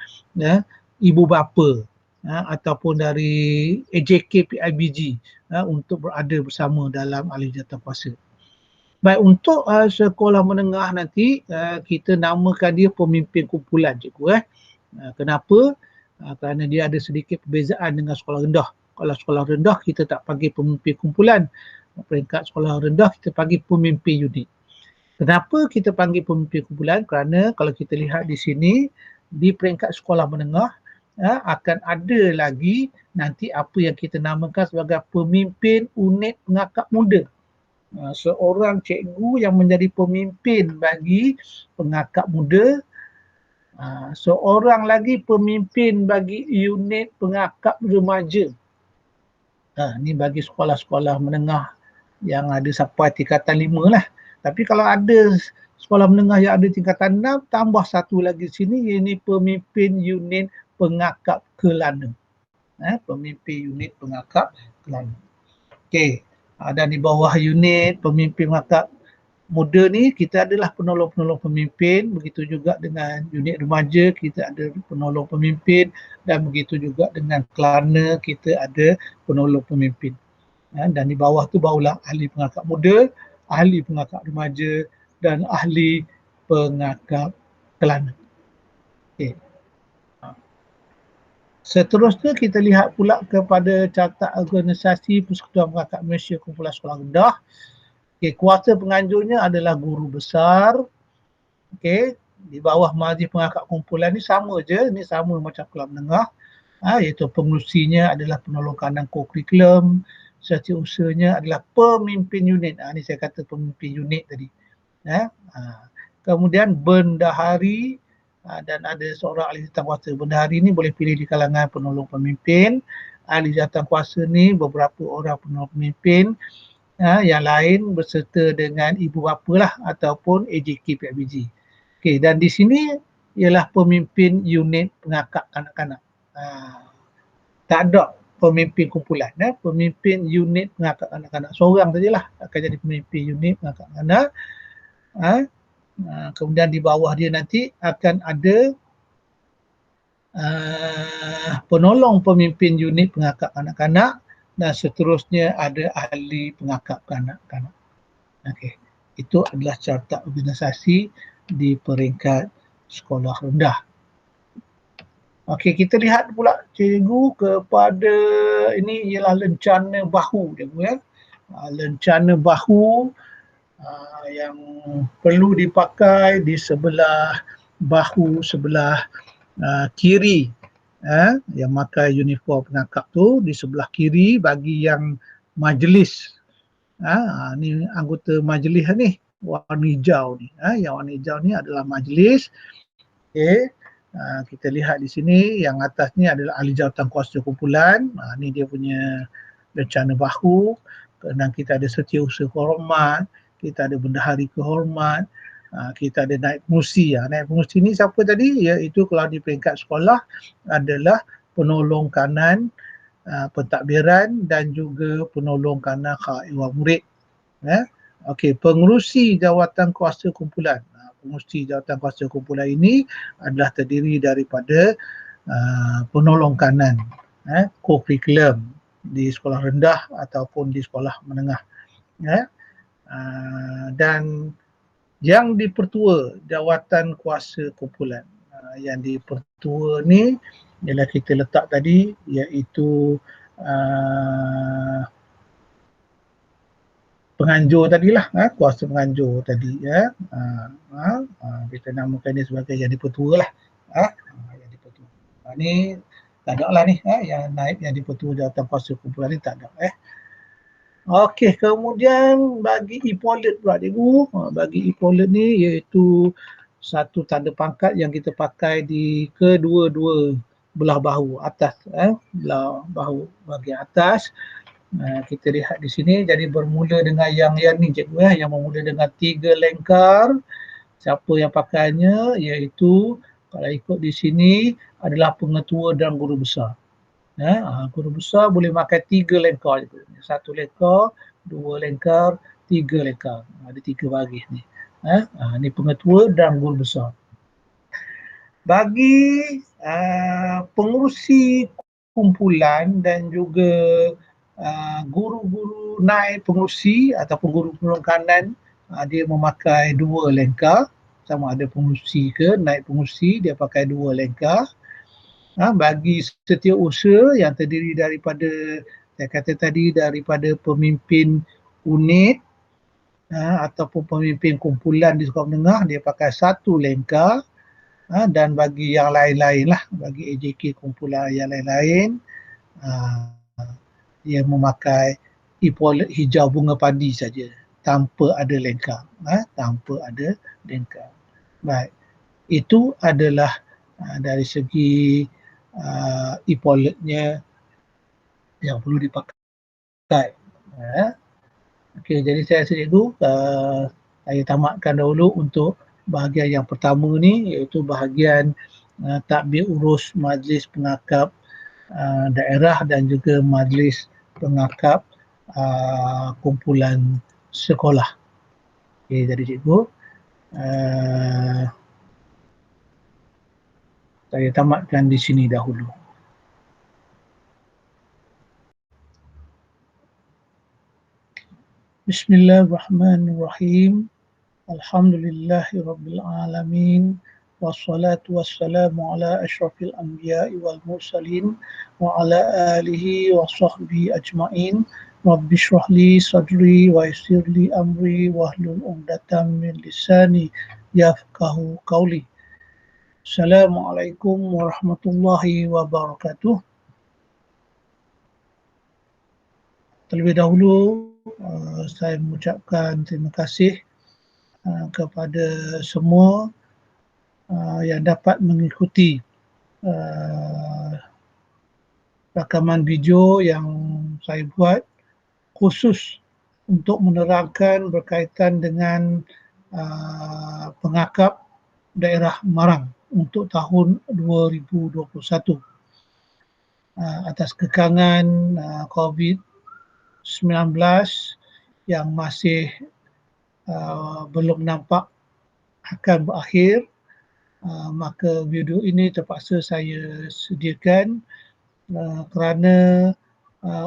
ibu bapa ataupun dari AJK PIBG untuk berada bersama dalam ahli jawatan kuasa. Baik, untuk sekolah menengah nanti kita namakan dia pemimpin kumpulan, cikgu. Kenapa? Kerana dia ada sedikit perbezaan dengan sekolah rendah. Kalau sekolah rendah kita tak panggil pemimpin kumpulan, peringkat sekolah rendah kita panggil pemimpin unit. Kenapa kita panggil pemimpin kumpulan? Kerana kalau kita lihat di sini, di peringkat sekolah menengah akan ada lagi nanti apa yang kita namakan sebagai pemimpin unit pengakap muda. Seorang cikgu yang menjadi pemimpin bagi pengakap muda, seorang lagi pemimpin bagi unit pengakap remaja. Ni bagi sekolah-sekolah menengah yang ada sampai tingkatan 5 lah. Tapi kalau ada sekolah menengah yang ada tingkatan 6, tambah satu lagi sini, ini pemimpin unit pengakap kelana. Pemimpin unit pengakap kelana. Okey, dan di bawah unit pemimpin pengakap muda ni kita adalah penolong-penolong pemimpin, begitu juga dengan unit remaja kita ada penolong pemimpin, dan begitu juga dengan kelana kita ada penolong pemimpin. Dan di bawah tu barulah ahli pengakap muda, ahli pengakap remaja dan ahli pengakap kelana. Okay. Seterusnya kita lihat pula kepada carta organisasi Persekutuan Pengakap Malaysia Kumpulan Sekolah Rendah. Okay, kuasa penganjurnya adalah guru besar. Okay, di bawah majlis pengakap kumpulan ni sama je, ni sama macam kelas menengah. Iaitu pengerusinya adalah penolong kanan co-curriculum, setiausahanya adalah pemimpin unit. Ni saya kata pemimpin unit tadi. Kemudian bendahari dan ada seorang ahli jawatan kuasa. Bendahari ni boleh pilih di kalangan penolong pemimpin. Ahli jawatan kuasa ni beberapa orang penolong pemimpin. Yang lain berserta dengan ibu bapa lah ataupun AJK PIBG. Okey, dan di sini ialah pemimpin unit pengakap kanak-kanak. Tak ada pemimpin kumpulan, pemimpin unit pengakap kanak-kanak. Seorang sajalah akan jadi pemimpin unit pengakap kanak. Kemudian di bawah dia nanti akan ada penolong pemimpin unit pengakap kanak-kanak, dan seterusnya ada ahli pengakap kanak-kanak. Okey, itu adalah carta organisasi di peringkat sekolah rendah. Okey, kita lihat pula cikgu kepada ini ialah lencana bahu, cikgu. Lencana bahu yang perlu dipakai di sebelah bahu sebelah kiri, yang pakai uniform pengakap tu di sebelah kiri bagi yang majlis. Ni anggota majlis ni warna hijau ni. Yang warna hijau ni adalah majlis. Okey. Kita lihat di sini yang atas ni adalah ahli jawatankuasa kumpulan. Ni dia punya rencana bahu. Dan kita ada setiausaha kehormat, kita ada bendahari kehormat, kita ada naib pengurusi. Naib pengurusi ni siapa tadi? Iaitu kalau di peringkat sekolah adalah penolong kanan pentadbiran dan juga penolong kanan khairul murid. Okey, pengerusi jawatan kuasa kumpulan. Pengerusi jawatan kuasa kumpulan ini adalah terdiri daripada penolong kanan, co-curriculum di sekolah rendah ataupun di sekolah menengah. Dan yang dipertua jawatan kuasa kumpulan. Yang dipertua ni ialah kita letak tadi iaitu penganjur tadilah, kuasa penganjur tadi, kita namakan dia sebagai yang dipertua lah. Yang dipertua. Ni tak ada lah ni, yang naib yang dipertua jawatan kuasa kumpulan ni tak ada. Okey, kemudian bagi epaulet pula cikgu. Bagi epaulet ni iaitu satu tanda pangkat yang kita pakai di kedua-dua belah bahu atas, belah bahu bahagian atas. Kita lihat di sini, jadi bermula dengan yang ni cikgu, yang bermula dengan 3 lengkar. Siapa yang pakainya iaitu kalau ikut di sini adalah pengetua dan guru besar. Guru besar boleh pakai 3 lengkar cikgu. 1 lengkar, 2 lengkar, 3 lengkar. Ada 3 baris ni. Ni pengetua dan guru besar. Bagi pengurusi kumpulan dan juga guru-guru naib pengurusi ataupun guru penolong kanan, dia memakai 2 lengkar. Sama ada pengurusi ke naib pengurusi, dia pakai 2 lengkar. Bagi setiausaha yang terdiri daripada, saya kata tadi, daripada pemimpin unit ataupun pemimpin kumpulan di sekolah menengah, dia pakai 1 lengkar. Dan bagi yang lain-lain lah, bagi AJK kumpulan yang lain-lain, dia memakai epaulet hijau bunga padi saja, tanpa ada lengkar. Tanpa ada lengkar. Baik, itu adalah dari segi epauletnya yang perlu dipakai. Okey, jadi saya rasa cikgu, saya tamatkan dahulu untuk bahagian yang pertama ni, iaitu bahagian tadbir urus majlis pengakap daerah dan juga majlis pengakap kumpulan sekolah. Okey, jadi cikgu, saya tamatkan di sini dahulu. Bismillahirrahmanirrahim. Alhamdulillahirrabbilalamin. Wassalatu wassalamu ala ashrafil anbiya'i wal mursalin wa ala alihi wa sahbihi ajma'in. Rabbi shrahli sadri wa yassirli amri wahlul 'uqdatam min lisani yafqahu qawli. Assalamualaikum warahmatullahi wabarakatuh. Terlebih dahulu saya mengucapkan terima kasih kepada semua yang dapat mengikuti rakaman video yang saya buat khusus untuk menerangkan berkaitan dengan pengakap daerah Marang untuk tahun 2021 atas kekangan COVID-19 yang masih belum nampak akan berakhir, maka video ini terpaksa saya sediakan kerana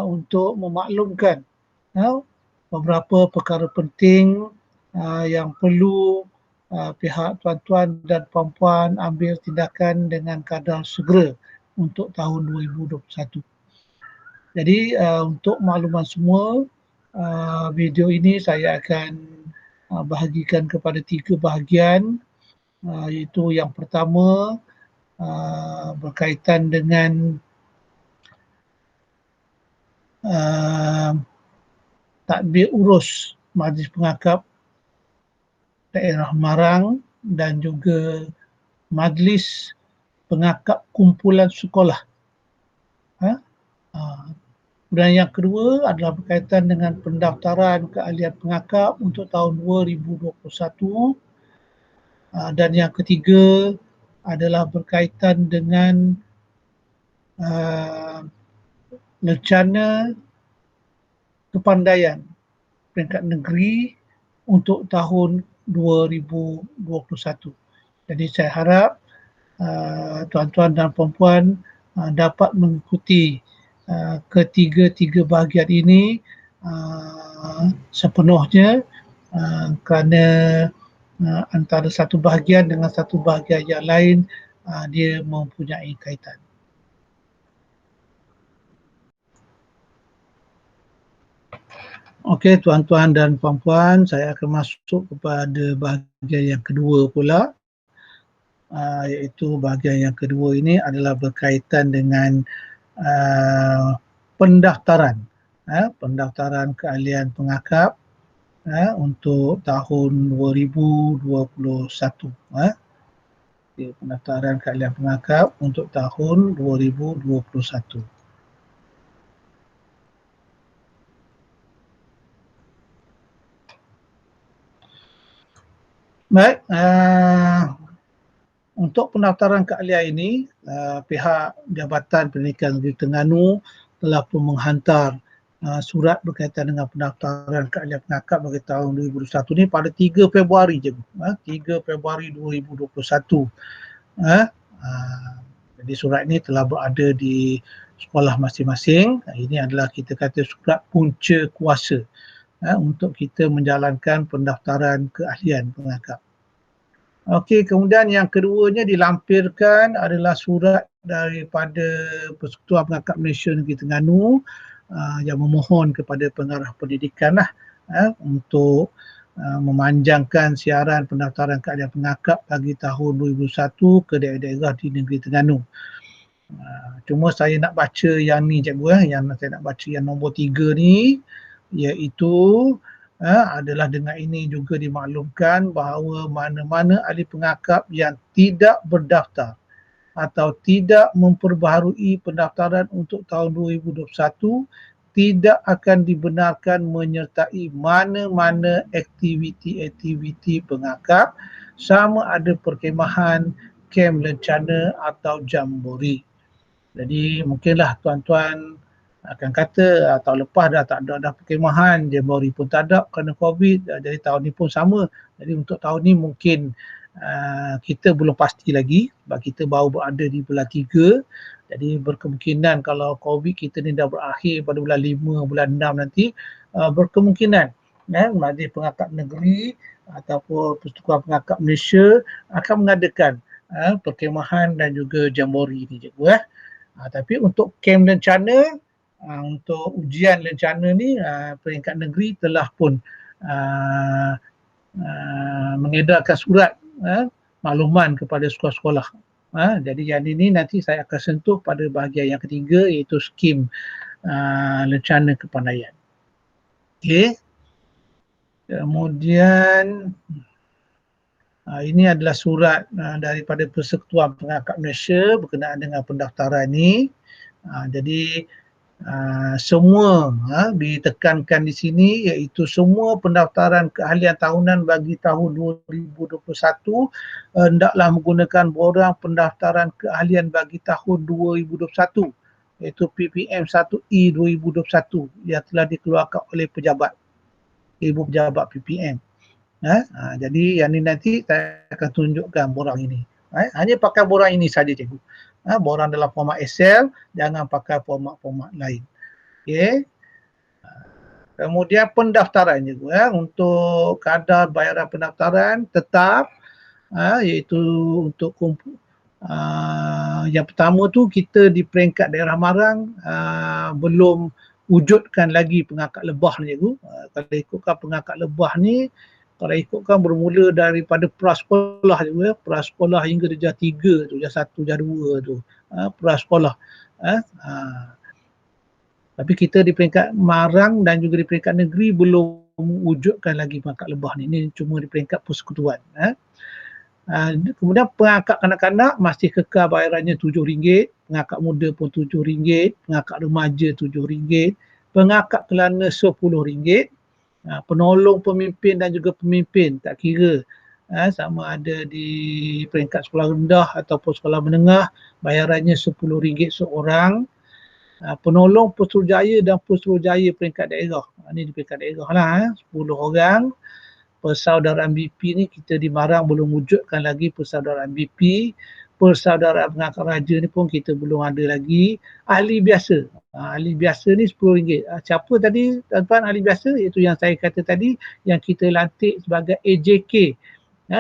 untuk memaklumkan beberapa perkara penting yang perlu pihak tuan-tuan dan puan-puan ambil tindakan dengan kadar segera untuk tahun 2021. Jadi untuk makluman semua, video ini saya akan bahagikan kepada 3 bahagian, iaitu yang pertama berkaitan dengan tadbir urus Majlis Pengakap Daerah Marang dan juga Majlis Pengakap Kumpulan Sekolah. Dan yang kedua adalah berkaitan dengan pendaftaran keahlian pengakap untuk tahun 2021. Dan yang ketiga adalah berkaitan dengan rencana kepandaian peringkat negeri untuk tahun 2021. Jadi saya harap tuan-tuan dan puan-puan dapat mengikuti ketiga-tiga bahagian ini sepenuhnya, kerana antara satu bahagian dengan satu bahagian yang lain dia mempunyai kaitan. Okey, tuan-tuan dan puan-puan, saya akan masuk kepada bahagian yang kedua pula, iaitu bahagian yang kedua ini adalah berkaitan dengan pendaftaran, pendaftaran keahlian pengakap untuk tahun 2021. Pendaftaran keahlian pengakap untuk tahun 2021. Baik, untuk pendaftaran keahlian ini, pihak Jabatan Pendidikan Negeri Terengganu telah pun menghantar surat berkaitan dengan pendaftaran keahlian pengakap bagi tahun 2021 ni pada 3 Februari je. 3 Februari 2021. Jadi surat ini telah berada di sekolah masing-masing. Ini adalah kita kata surat punca kuasa untuk kita menjalankan pendaftaran keahlian pengakap. Okey, kemudian yang keduanya dilampirkan adalah surat daripada Persekutuan Pengakap Malaysia Negeri Terengganu yang memohon kepada pengarah pendidikan untuk memanjangkan siaran pendaftaran keahlian pengakap bagi tahun 2021 ke daerah-daerah di Negeri Terengganu. Cuma saya nak baca yang ni cikgu, yang saya nak baca yang nombor 3 ni, iaitu adalah dengan ini juga dimaklumkan bahawa mana-mana ahli pengakap yang tidak berdaftar atau tidak memperbaharui pendaftaran untuk tahun 2021 tidak akan dibenarkan menyertai mana-mana aktiviti-aktiviti pengakap sama ada perkhemahan, kem lencana atau jambori. Jadi mungkinlah tuan-tuan akan kata tahun lepas dah tak ada perkhemahan, jambori pun tak ada kerana COVID, jadi tahun ni pun sama. Jadi untuk tahun ni mungkin kita belum pasti lagi sebab kita baru berada di bulan 3. Jadi berkemungkinan kalau COVID kita ni dah berakhir pada bulan 5, bulan 6 nanti, berkemungkinan Majlis Pengakap Negeri ataupun Persekutuan Pengakap Malaysia akan mengadakan perkhemahan dan juga jambori ni cikgu. Tapi untuk kem lencana, untuk ujian lencana ni peringkat negeri telah pun mengedarkan surat makluman kepada sekolah-sekolah. Jadi yang ini nanti saya akan sentuh pada bahagian yang ketiga, iaitu skim lencana kepandaian. Okey. Kemudian ini adalah surat daripada Persekutuan Pengakap Malaysia berkenaan dengan pendaftaran ni. Jadi semua ditekankan di sini, iaitu semua pendaftaran keahlian tahunan bagi tahun 2021 hendaklah menggunakan borang pendaftaran keahlian bagi tahun 2021, iaitu PPM 1E 2021 yang telah dikeluarkan oleh pejabat, ibu pejabat PPM. Jadi yang ni nanti saya akan tunjukkan borang ini. Hanya pakai borang ini saja cikgu. Borang dalam format Excel, jangan pakai format-format lain. Okey. Kemudian pendaftaran juga untuk kadar bayaran pendaftaran tetap, iaitu untuk yang pertama tu kita di peringkat daerah Marang belum wujudkan lagi pengakap lebah ni cikgu. Kalau ikutkan pengakap lebah ni Kalau ikutkan bermula daripada prasekolah juga, prasekolah hingga darjah 3 tu, darjah 1, darjah 2 tu, prasekolah. Tapi kita di peringkat Marang dan juga di peringkat negeri belum wujudkan lagi pangkat lebah ni. Ini cuma di peringkat persekutuan. Kemudian pengakak kanak-kanak masih kekal bayarannya RM7, pengakak muda pun RM7, pengakak remaja RM7, pengakak kelana RM10, penolong pemimpin dan juga pemimpin tak kira sama ada di peringkat sekolah rendah ataupun sekolah menengah, bayarannya RM10 seorang. Penolong Putrajaya dan Putrajaya peringkat daerah, ini di peringkat daerah lah, 10 orang. Persaudaraan BP ni kita di Marang belum wujudkan lagi persaudaraan BP. Persaudaraan pengakak raja ni pun kita belum ada lagi. Ahli biasa, ahli biasa ni RM10. Siapa tadi tuan-tuan ahli biasa? Itu yang saya kata tadi, yang kita lantik sebagai AJK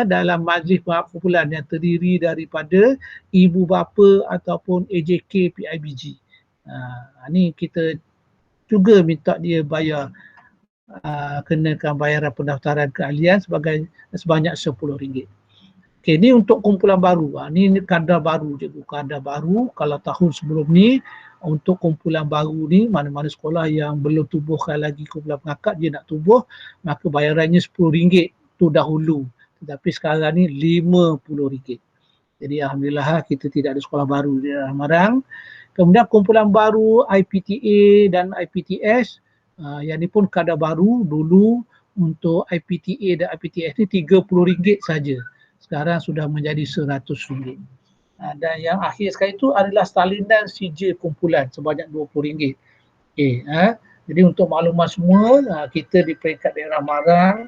dalam Majlis Kumpulan yang terdiri daripada ibu bapa ataupun AJK PIBG. Ni kita juga minta dia bayar, kenakan bayaran pendaftaran keahlian sebanyak RM10. Okey, ni untuk kumpulan baru. Ni kadar baru je, kadar baru. Kalau tahun sebelum ni untuk kumpulan baru ni, mana-mana sekolah yang belum tubuhkan lagi kumpulan pengakak, dia nak tubuh, maka bayarannya RM10 tu dahulu. Tetapi sekarang ni RM50. Jadi alhamdulillah kita tidak ada sekolah baru di Marang. Kemudian kumpulan baru IPTA dan IPTS, yang ni pun kadar baru. Dulu untuk IPTA dan IPTS ni RM30 saja. Sekarang sudah menjadi RM100. Dan yang akhir sekali itu adalah salinan CJ kumpulan sebanyak RM20. Okay, jadi untuk maklumat semua, kita di peringkat daerah Marang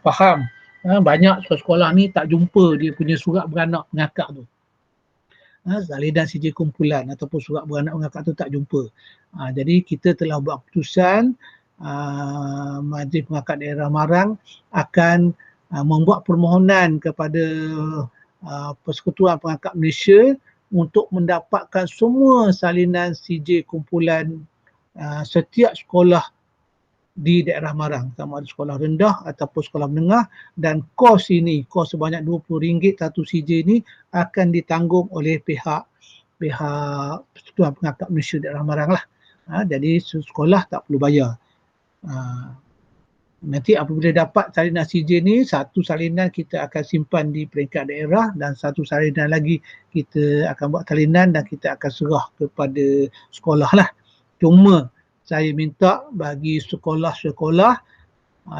faham, banyak sekolah ni tak jumpa dia punya surat beranak pengakak tu. Salinan CJ kumpulan ataupun surat beranak pengakak tu tak jumpa. Jadi kita telah buat keputusan, Majlis Pengakak Daerah Marang akan membuat permohonan kepada Persekutuan Pengakak Malaysia untuk mendapatkan semua salinan CJ kumpulan setiap sekolah di daerah Marang, sama ada sekolah rendah ataupun sekolah menengah, dan kos ini, kos sebanyak RM20 satu CJ ini akan ditanggung oleh pihak Persekutuan Pengakak Malaysia daerah Marang lah. Jadi sekolah tak perlu bayar. Nanti apabila dapat salinan CJ ni, satu salinan kita akan simpan di peringkat daerah dan satu salinan lagi kita akan buat salinan dan kita akan serah kepada sekolah lah. Cuma saya minta bagi sekolah-sekolah,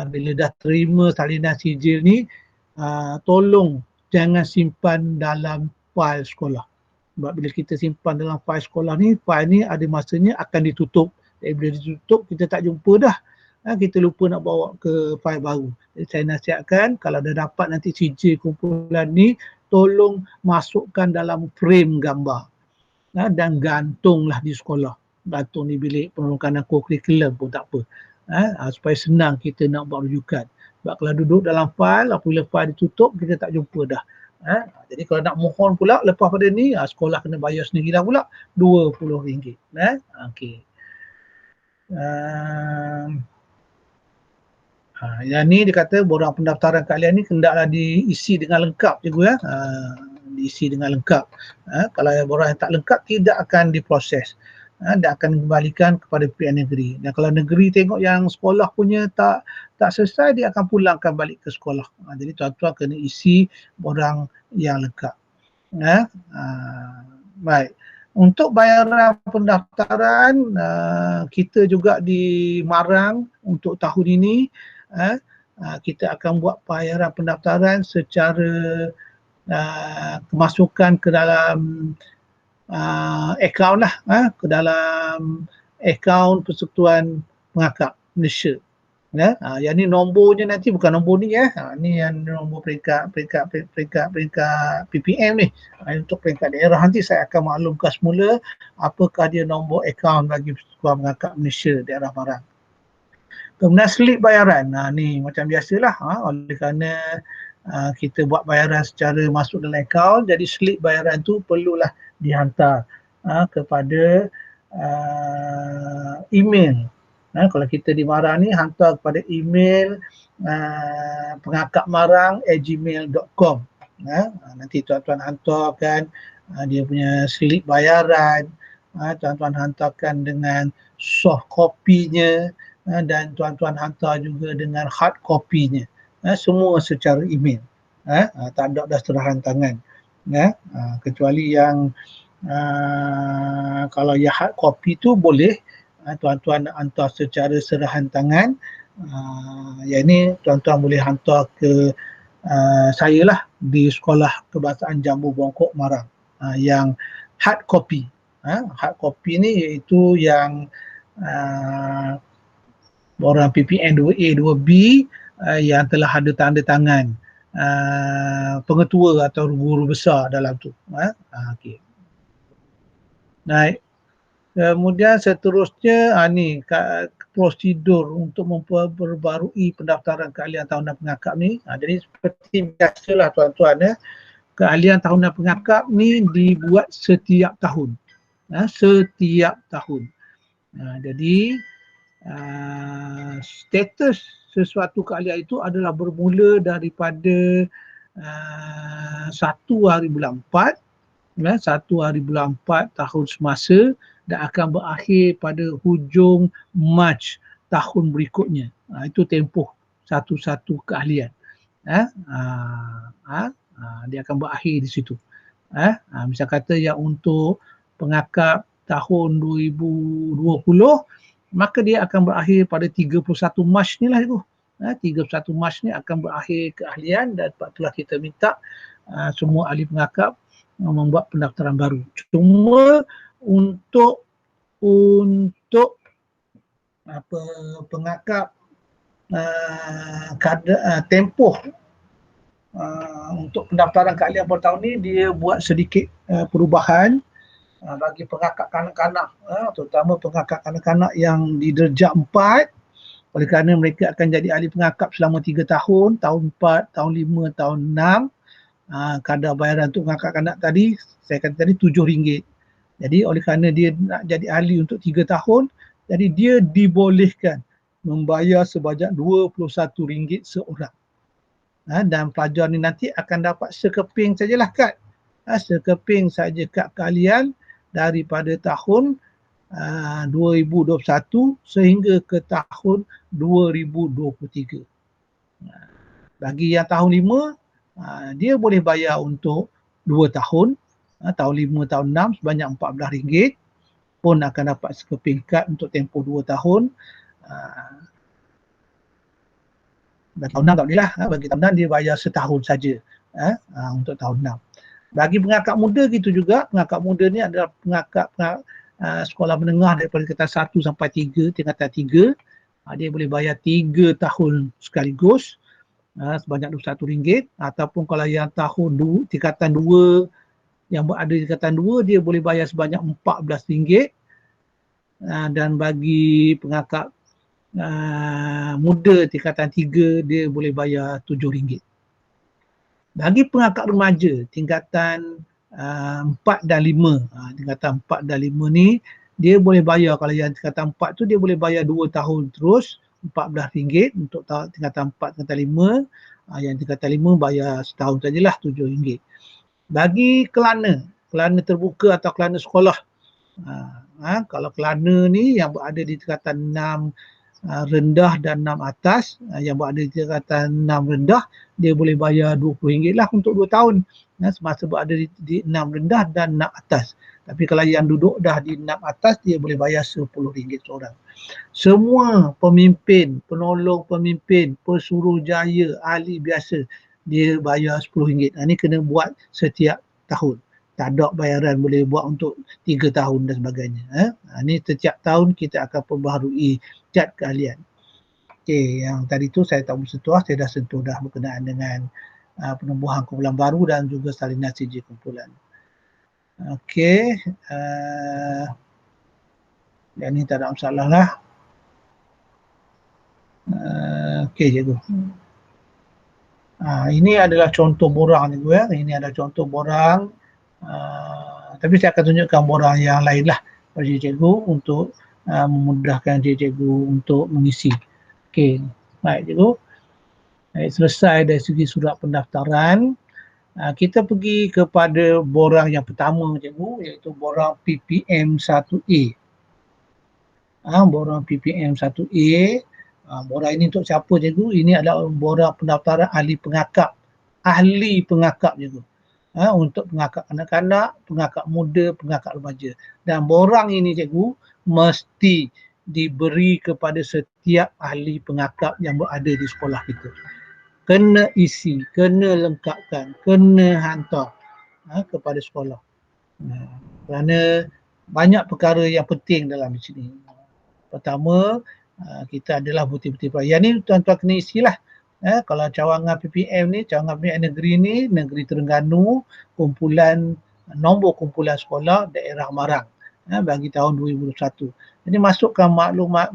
bila dah terima salinan sijil ni, tolong jangan simpan dalam fail sekolah. Sebab bila kita simpan dalam fail sekolah ni, fail ni ada masanya akan ditutup. Jadi bila ditutup, kita tak jumpa dah. Kita lupa nak bawa ke fail baru. Jadi saya nasihatkan kalau dah dapat nanti sijil kumpulan ni, tolong masukkan dalam frame gambar. Dan gantunglah di sekolah. Gantung di bilik penolakan co-curriculum pun tak apa. Supaya senang kita nak buat rujukan. Sebab kalau duduk dalam fail, apabila fail ditutup, kita tak jumpa dah. Jadi kalau nak mohon pula lepas pada ni, sekolah kena bayar sendirilah pula RM20. Okey. Yang ni dia kata borang pendaftaran keahlian ni hendaklah diisi dengan lengkap cikgu ya. Diisi dengan lengkap. Kalau borang yang tak lengkap tidak akan diproses. Dan akan dikembalikan kepada pihak negeri. Dan kalau negeri tengok yang sekolah punya tak selesai, dia akan pulangkan balik ke sekolah. Jadi tuan-tuan kena isi borang yang lengkap. Baik. Untuk bayaran pendaftaran, kita juga di Marang untuk tahun ini, kita akan buat bayaran pendaftaran secara kemasukan ke dalam akaun lah, ke dalam akaun Persekutuan Pengakak Malaysia. Yang ni nombornya nanti bukan nombor ni ya. Ni yang nombor peringkat PPM ni. Untuk peringkat daerah nanti saya akan maklumkan semula apakah dia nombor akaun bagi Persekutuan Pengakak Malaysia daerah Marang. Kemudian slip bayaran. Ni macam biasalah, oleh kerana kita buat bayaran secara masuk dalam akaun, jadi slip bayaran tu perlulah dihantar kepada email Kalau kita dimarah ni, hantar kepada email pengakapmarang@gmail.com. Nanti tuan-tuan hantarkan dia punya slip bayaran, tuan-tuan hantarkan dengan soft copy-nya, dan tuan-tuan hantar juga dengan hard copy-nya. Semua secara email. Tak ada dah serahan tangan. Kecuali yang kalau yang hard copy tu boleh tuan-tuan hantar secara serahan tangan. Yang ni tuan-tuan boleh hantar ke saya lah di Sekolah Kebahasaan Jambu Bongkok Marang, yang hard copy. Hard copy ni iaitu yang borang PPN 2A 2B yang telah ada tanda tangan pengetua atau guru besar dalam tu. Okay. Naik. Kemudian seterusnya ni prosedur untuk memperbarui pendaftaran keahlian tahunan pengakap ni. Jadi seperti biasalah tuan-tuan, keahlian tahunan pengakap ni dibuat setiap tahun. Setiap tahun. Jadi status sesuatu keahlian itu adalah bermula daripada 1 hari bulan 4, 1 hari bulan 4 tahun semasa, dan akan berakhir pada hujung Mac tahun berikutnya. Itu tempoh satu-satu keahlian. Dia akan berakhir di situ. Misal kata yang untuk pengakap tahun 2020, maka dia akan berakhir pada 31 Mac ni lah itu. 31 Mac ni akan berakhir keahlian, dan sebab itulah kita minta semua ahli pengakap membuat pendaftaran baru. Cuma untuk pengakap tempoh untuk pendaftaran keahlian per tahun ni, dia buat sedikit perubahan bagi pengakap kanak-kanak, terutama pengakap kanak-kanak yang di darjah 4, oleh kerana mereka akan jadi ahli pengakap selama 3 tahun, tahun 4, tahun 5, tahun 6. Kadar bayaran untuk pengakap kanak tadi, saya kata tadi RM7. Jadi oleh kerana dia nak jadi ahli untuk 3 tahun, jadi dia dibolehkan membayar sebanyak RM21 seorang. Dan pelajar ni nanti akan dapat sekeping sajalah kad. Sekeping saja kad keahlian daripada tahun 2021 sehingga ke tahun 2023. Bagi yang tahun 5, dia boleh bayar untuk 2 tahun. Tahun 5, tahun 6 sebanyak RM14 pun akan dapat sekeping kad untuk tempoh 2 tahun. Dan tahun 6 tak boleh lah. Bagi tahun 6 dia bayar setahun saja untuk tahun 6. Bagi pengakap muda gitu juga. Pengakap muda ni adalah pengakap sekolah menengah daripada tingkatan 1 sampai 3, tingkatan 3. Dia boleh bayar 3 tahun sekaligus sebanyak RM21. Ataupun kalau yang tahun tingkatan 2, yang berada di tingkatan 2, dia boleh bayar sebanyak RM14. Dan bagi pengakap muda tingkatan 3, dia boleh bayar RM7. Bagi pengakap remaja tingkatan 4 dan 5, tingkatan 4 dan 5 ni, dia boleh bayar, kalau yang tingkatan 4 tu dia boleh bayar 2 tahun terus, RM14 untuk tingkatan 4, tingkatan 5. Yang tingkatan 5 bayar setahun sajalah, RM7. Bagi kelana terbuka atau kelana sekolah, kalau kelana ni yang berada di tingkatan 6 rendah dan 6 atas, yang berada di tingkatan 6 rendah, dia boleh bayar RM20 lah untuk 2 tahun semasa berada di 6 rendah dan 6 atas. Tapi kalau yang duduk dah di 6 atas, dia boleh bayar RM10 seorang. Semua pemimpin, penolong pemimpin, pesuruhjaya, ahli biasa, dia bayar RM10. Ini kena buat setiap tahun. Tak ada bayaran boleh buat untuk 3 tahun dan sebagainya. Ini setiap tahun kita akan perbaharui kad keahlian. Okey, yang tadi tu saya tak bersentuh, saya dah sentuh dah berkenaan dengan penubuhan kumpulan baru dan juga salinan CJ kumpulan. Okey, yang ni tak ada masalah lah. Okey cikgu. Ini adalah contoh borang cikgu ya. Ini adalah contoh borang. Tapi saya akan tunjukkan borang yang lain lah bagi cikgu untuk memudahkan cikgu untuk mengisi. Okey, baik cikgu. Baik, selesai dari segi surat pendaftaran. Kita pergi kepada borang yang pertama cikgu, iaitu borang PPM 1A. Borang PPM 1A. Borang ini untuk siapa cikgu? Ini adalah borang pendaftaran ahli pengakap. Ahli pengakap cikgu. Untuk pengakap anak-anak, pengakap muda, pengakap remaja. Dan borang ini cikgu mesti diberi kepada setiap ahli pengakap yang berada di sekolah kita. Kena isi, kena lengkapkan, kena hantar kepada sekolah. Kerana banyak perkara yang penting dalam sini. Pertama, kita adalah bukti-bukti pelajar. Yang ni tuan-tuan kena isilah. Kalau cawangan PPM ni, cawangan PPM negeri ni, Negeri Terengganu, nombor kumpulan sekolah daerah Marang bagi tahun 2021. Jadi masukkan maklumat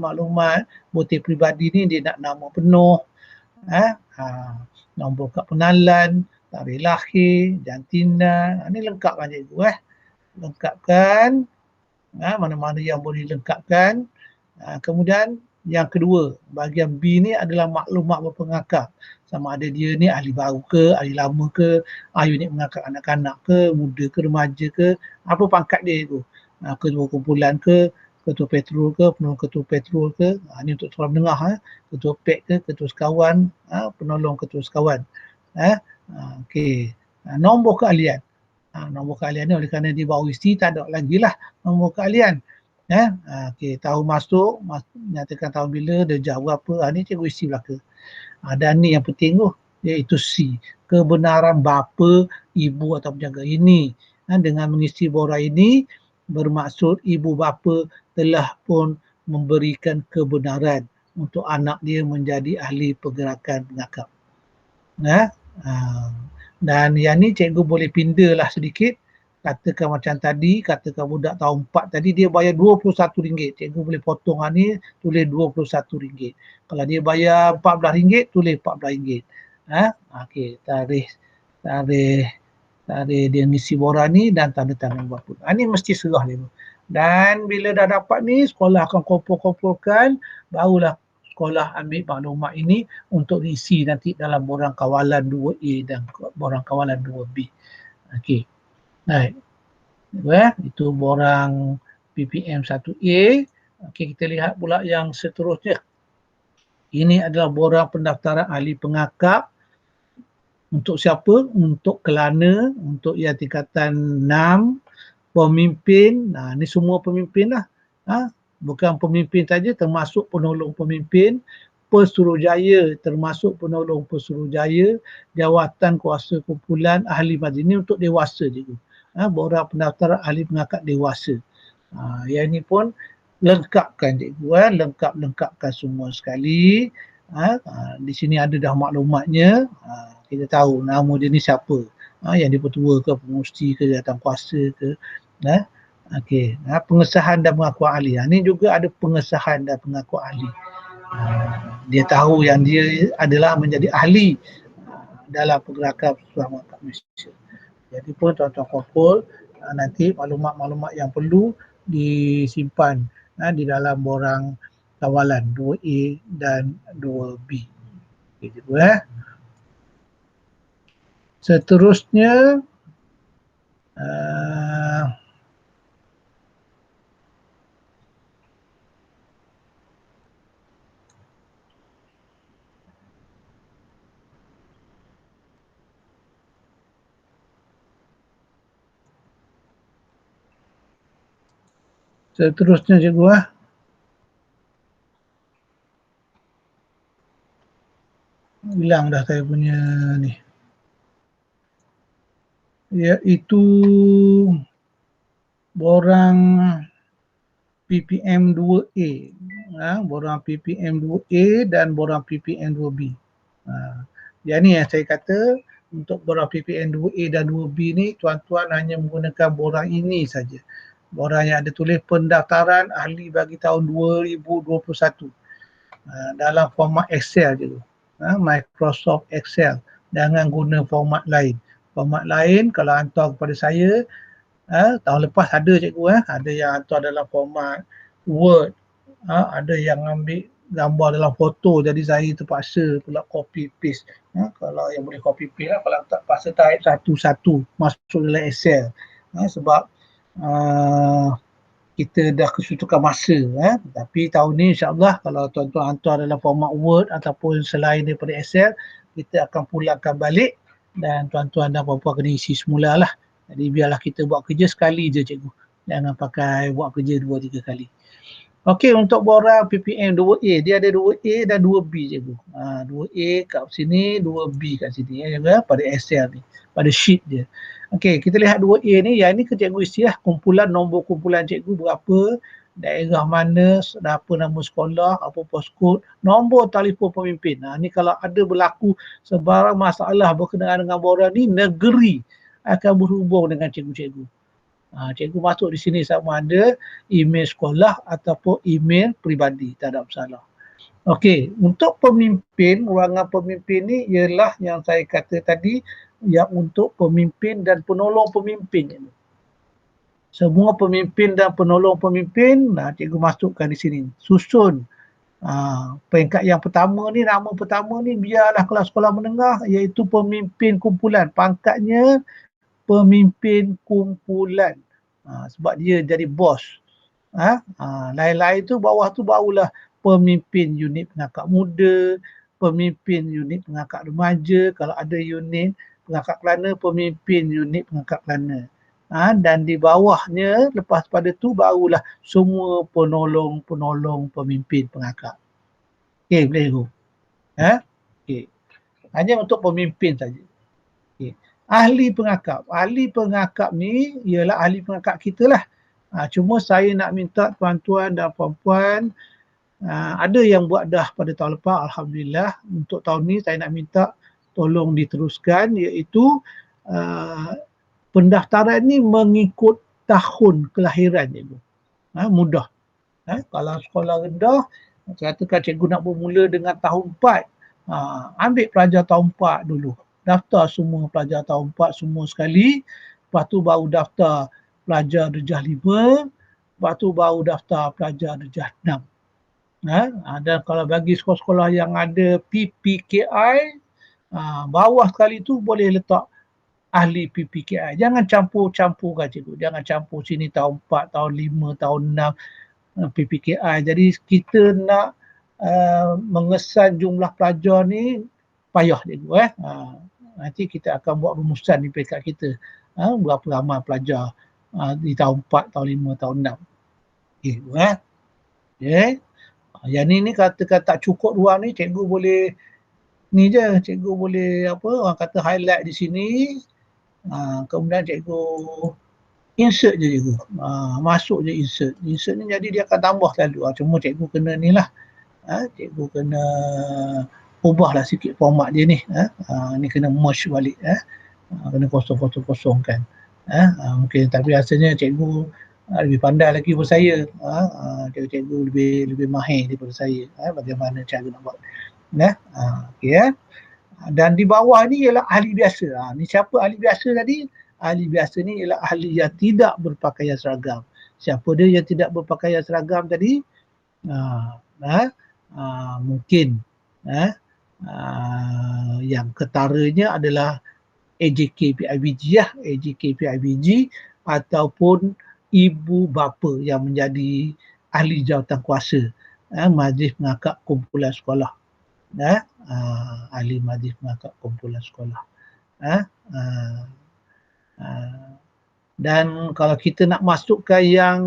bukti peribadi ni, dia nak nama penuh, nombor kad pengenalan, tarikh lahir, jantina, ni lengkapkan cikgu. Lengkapkan mana-mana yang boleh lengkapkan. Kemudian yang kedua, bahagian B ni adalah maklumat berpengakap. Sama ada dia ni ahli baru ke, ahli lama ke, unit mengakap anak-anak ke, muda ke, remaja ke, apa pangkat dia tu. Ketua kumpulan ke, ketua petrol ke, penolong ketua petrol ke, ni untuk sekolah menengah, ketua PEK ke, ketua sekawan, penolong ketua sekawan. Okey. Nombor keahlian. Nombor keahlian ni oleh kerana dia baru isi, tak ada lagi lah nombor keahlian. Okey, tahun masuk, nyatakan tahun bila, darjah berapa, ni cikgu isi belaka. Dan ni yang penting tu, iaitu C, kebenaran bapa, ibu atau penjaga. Ini dengan mengisi borang ini bermaksud ibu bapa telah pun memberikan kebenaran untuk anak dia menjadi ahli pergerakan pengakap. Dan yang ni cikgu boleh pindalah sedikit. Katakan macam tadi, katakan budak tahun 4 tadi dia bayar RM21. Cikgu boleh potong ni, tulis RM21. Kalau dia bayar RM14, tulis RM14. Okey, tarikh dia ngisi borang ni dan tanda tangan bapa. Ni mesti serah dia. Dan bila dah dapat ni, sekolah akan kumpul-kumpulkan, barulah sekolah ambil maklumat ini untuk diisi nanti dalam borang kawalan 2A dan borang kawalan 2B. Okey. Baik. Itu borang PPM 1A. Okey, kita lihat pula yang seterusnya. Ini adalah borang pendaftaran ahli pengakap. Untuk siapa? Untuk Kelana, untuk yang tingkatan 6, pemimpin. Ni semua pemimpin lah. Bukan pemimpin saja, termasuk penolong pemimpin, pesuruhjaya termasuk penolong pesuruhjaya, jawatan kuasa kumpulan, ahli majlis. Ini untuk dewasa cikgu. Borang pendaftaran ahli pengakap dewasa. Yang ini pun lengkapkan cikgu. Lengkapkan semua sekali. Di sini ada dah maklumatnya. Kita tahu nama dia ni siapa. Yang dipertua ke, pengurusi ke, jawatan kuasa ke. Okey, pengesahan dan pengakuan ahli. Ini juga ada pengesahan dan pengakuan ahli. Dia tahu yang dia adalah menjadi ahli dalam pergerakan Persatuan Pengakap Malaysia. Jadi pun tuan-tuan kumpul, nanti maklumat-maklumat yang perlu disimpan di dalam borang kawalan 2A dan 2B. Gitu Seterusnya cikgu hilang dah saya punya ni, iaitu borang PPM 2A, borang PPM 2A dan borang PPM 2B. Yang ni yang saya kata, untuk borang PPM 2A dan 2B ni, tuan-tuan hanya menggunakan borang ini saja. Borang yang ada tulis pendaftaran ahli bagi tahun 2021 dalam format Excel je tu. Microsoft Excel. Jangan guna format lain. Format lain kalau hantar kepada saya, tahun lepas ada cikgu, ada yang hantar dalam format Word, Ada yang ambil gambar dalam foto, jadi saya terpaksa pula copy paste. Kalau yang boleh copy paste lah, kalau tak paksa type satu-satu masuk dalam Excel. Sebab kita dah kesutukan masa. Tapi tahun ni insyaAllah kalau tuan-tuan hantar dalam format Word ataupun selain daripada Excel, kita akan pulangkan balik dan tuan-tuan dan puan-puan kena isi semula lah. Jadi biarlah kita buat kerja sekali je cikgu. Jangan pakai buat kerja 2-3 kali. Okey, untuk borang PPM 2A, dia ada 2A dan 2B cikgu. 2A kat sini, 2B kat sini ya, pada Excel ni, pada sheet dia. Okey, kita lihat 2A ni, yang ni ke cikgu isi lah kumpulan nombor kumpulan cikgu berapa, daerah mana, apa nama sekolah, apa postcode, nombor telefon pemimpin. Ni kalau ada berlaku sebarang masalah berkenaan dengan borang ni, negeri akan berhubung dengan cikgu-cikgu. Cikgu masuk di sini sama ada email sekolah ataupun email peribadi, tak ada masalah. Okey, untuk pemimpin, ruangan pemimpin ni ialah yang saya kata tadi, yang untuk pemimpin dan penolong pemimpin. Semua pemimpin dan penolong pemimpin, cikgu masukkan di sini. Susun peringkat yang pertama ni, nama pertama ni biarlah kelas sekolah menengah, iaitu pemimpin kumpulan. Pangkatnya pemimpin kumpulan. Sebab dia jadi bos. Lain-lain tu bawah tu barulah pemimpin unit pengakak muda, pemimpin unit pengakak remaja, kalau ada unit pengakak kelana, pemimpin unit pengakak kelana. Dan di bawahnya lepas pada tu barulah semua penolong-penolong pemimpin pengakak. Okey, boleh cikgu? Okey. Hanya untuk pemimpin saja. Okey. Ahli pengakap. Ahli pengakap ni ialah ahli pengakap kita lah. Cuma saya nak minta tuan-tuan dan puan-puan, ada yang buat dah pada tahun lepas, Alhamdulillah. Untuk tahun ni saya nak minta tolong diteruskan, iaitu pendaftaran ni mengikut tahun kelahiran cikgu. Mudah. Kalau sekolah rendah, katakan cikgu nak bermula dengan tahun 4, ambil pelajar tahun 4 dulu. Daftar semua pelajar tahun 4 semua sekali, lepas tu baru daftar pelajar darjah 5, lepas tu baru daftar pelajar darjah 6. Dan kalau bagi sekolah-sekolah yang ada PPKI, bawah sekali tu boleh letak ahli PPKI. Jangan campur-campurkan cikgu. Jangan campur sini tahun 4, tahun 5, tahun 6 PPKI. Jadi kita nak mengesan jumlah pelajar ni payah cikgu. Nanti kita akan buat rumusan di peringkat kita. Berapa ramai pelajar di tahun 4, tahun 5, tahun 6. Okay. Yang ni katakan tak cukup ruang ni, cikgu boleh ni je, cikgu boleh orang kata highlight di sini. Kemudian cikgu insert je cikgu. Masuk je insert. Insert ni jadi dia akan tambah selalu. Cuma cikgu kena ni lah. Cikgu kena ubahlah sikit format dia ni. Ni kena merge balik. Kena kosong-kosong-kosongkan. Mungkin tapi rasanya cikgu lebih pandai lagi daripada saya. Cikgu lebih mahir daripada saya. Bagaimana cara nak buat. Okay. Dan di bawah ni ialah ahli biasa. Ni siapa ahli biasa tadi? Ahli biasa ni ialah ahli yang tidak berpakaian seragam. Siapa dia yang tidak berpakaian seragam tadi? Mungkin yang ketaranya adalah AJK PIBG AJK PIBG ataupun ibu bapa yang menjadi ahli jawatan kuasa, majlis pengakap kumpulan sekolah. Ahli majlis pengakap kumpulan sekolah. Dan kalau kita nak masukkan yang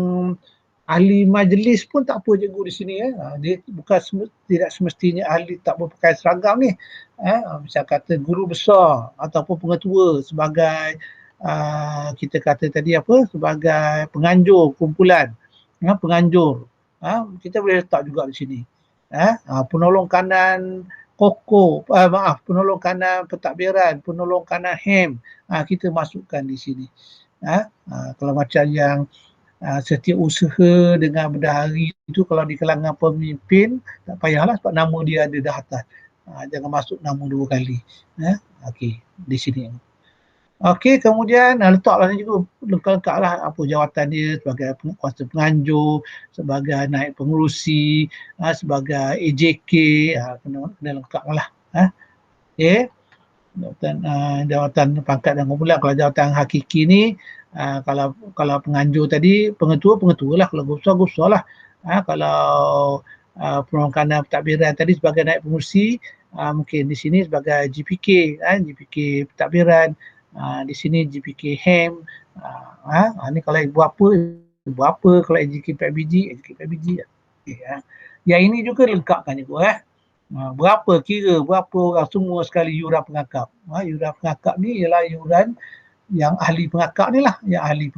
ahli majlis pun tak apa cikgu di sini. Dia bukan tidak semestinya ahli tak berpakaian seragam ni. Misal kata guru besar ataupun pengetua sebagai kita kata tadi sebagai penganjur kumpulan. Penganjur. Kita boleh letak juga di sini. Penolong kanan penolong kanan pentadbiran, penolong kanan HEM. Kita masukkan di sini. Kalau macam yang setiausaha dengan berdahari itu, kalau di kalangan pemimpin tak payahlah sebab nama dia ada dah atas. Jangan masuk nama 2 kali. Okey, di sini. Okey, kemudian letaklah ni juga lengkap lah apa jawatan dia sebagai kuasa penganjur, sebagai naib pengerusi, sebagai AJK, kena lengkaplah. Okey. Jawatan pangkat dan kumpulan. Kalau jawatan hakiki ni, kalau penganjur tadi, pengetua lah. Kalau gusar lah. Kalau perongkanan pentadbiran tadi sebagai naib pengurusi, mungkin di sini sebagai GPK, GPK pentadbiran, di sini GPK HEM. Ni kalau ibu apa, kalau AJK PIBG, AJK PIBG. Okay, yang ini juga lengkapkan juga. Berapa orang semua sekali yuran pengakap. Yuran pengakap ni ialah yuran yang ahli pengakap ni lah, yang ahli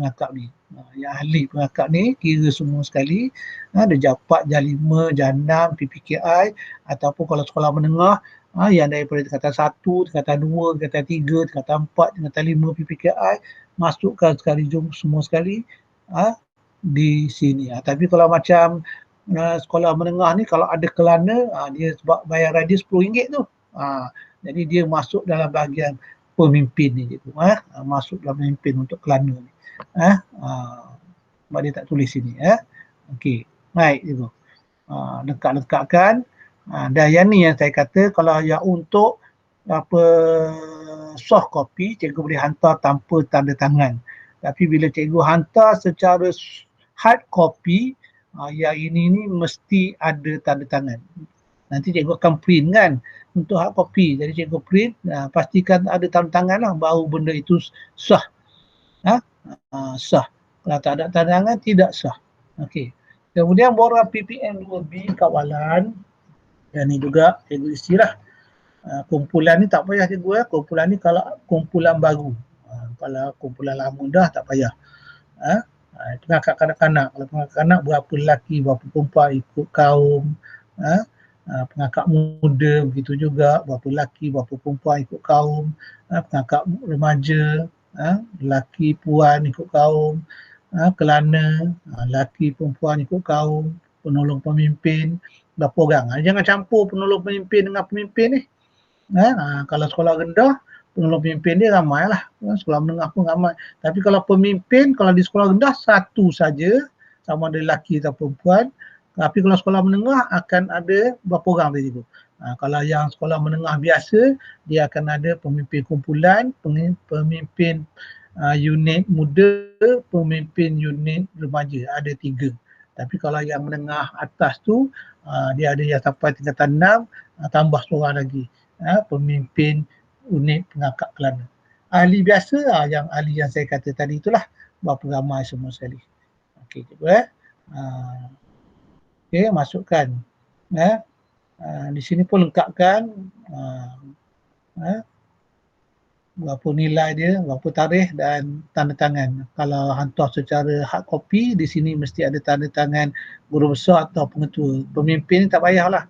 pengakap ni kira semua sekali, darjah 4, darjah 5, darjah 6, PPKI, ataupun kalau sekolah menengah, yang daripada tingkatan 1, tingkatan 2, tingkatan 3, tingkatan 4, tingkatan 5 PPKI, masukkan sekali semua sekali di sini. Tapi kalau macam sekolah menengah ni, kalau ada kelana, dia sebab bayaran dia RM10 tu. Jadi dia masuk dalam bahagian pemimpin ni cikgu. Masuk dalam pemimpin untuk kelana ni. Sebab dia tak tulis sini. Okey, baik cikgu. Lengkap-lengkapkan. Dan yang ni yang saya kata, kalau yang untuk apa soft copy, cikgu boleh hantar tanpa tanda tangan. Tapi bila cikgu hantar secara hard copy, yang ini ni mesti ada tanda tangan. Nanti cikgu akan print kan untuk hard copy. Jadi cikgu print, pastikan ada tanda tangan lah baru benda itu sah. Sah. Kalau tak ada tanda tangan, tidak sah. Okey. Kemudian borang PPM 2B kawalan. Yang ni juga cikgu isilah. Kumpulan ni tak payah cikgu. Kumpulan ni kalau kumpulan baru. Kalau kumpulan lama dah tak payah. Pengakak kanak-kanak. Kalau pengakak kanak berapa lelaki, berapa perempuan ikut kaum. Pengakak muda begitu juga, berapa lelaki, berapa perempuan ikut kaum. Pengakak remaja, lelaki, puan ikut kaum. Kelana, lelaki, perempuan ikut kaum. Penolong pemimpin, berapa orang. Jangan campur penolong pemimpin dengan pemimpin ni. Kalau sekolah rendah, penolong pemimpin dia ramai lah. Sekolah menengah pun ramai. Tapi kalau pemimpin, kalau di sekolah rendah, satu saja, sama ada lelaki atau perempuan. Tapi kalau sekolah menengah akan ada berapa orang tadi tu. Kalau yang sekolah menengah biasa, dia akan ada pemimpin kumpulan, pemimpin unit muda, pemimpin unit remaja. Ada 3. Tapi kalau yang menengah atas tu, dia ada yang sampai tingkatan 6, tambah seorang lagi. Pemimpin unit pengakap kelana. Ahli biasa, yang ahli yang saya kata tadi itulah, berapa ramai semua sekali. Okey, cikgu okey, masukkan. Di sini pun lengkapkan berapa nilai dia, berapa tarikh dan tanda tangan. Kalau hantar secara hard copy, di sini mesti ada tanda tangan guru besar atau pengetua. Pemimpin ni tak payahlah.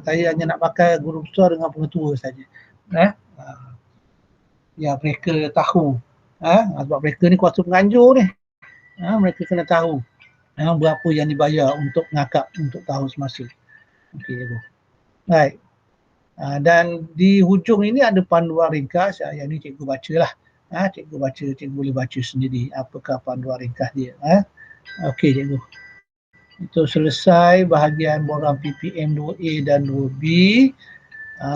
Saya hanya nak pakai guru besar dengan pengetua saja. Ya, mereka tahu. Sebab mereka ni kuasa penganjur ni. Mereka kena tahu berapa yang dibayar untuk pengakap untuk tahun semasa. Okey, cikgu. Baik. Dan di hujung ini ada panduan ringkas. Yang ni cikgu bacalah. Cikgu baca, cikgu boleh baca sendiri apakah panduan ringkas dia. Okey, cikgu. Itu selesai bahagian borang PPM 2A dan 2B.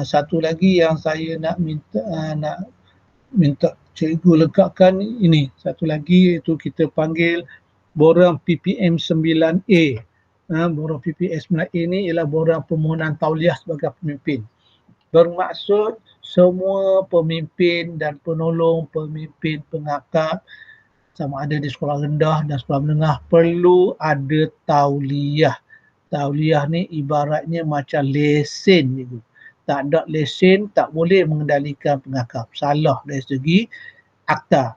Satu lagi yang saya nak minta cikgu lengkapkan ini. Satu lagi itu kita panggil borang PPM 9A. Borang PPM 9A ni ialah borang permohonan tauliah sebagai pemimpin. Bermaksud semua pemimpin dan penolong pemimpin pengakap sama ada di sekolah rendah dan sekolah menengah perlu ada tauliah. Tauliah ni ibaratnya macam lesen cikgu. Tak ada lesen tak boleh mengendalikan pengakap. Salah dari segi akta.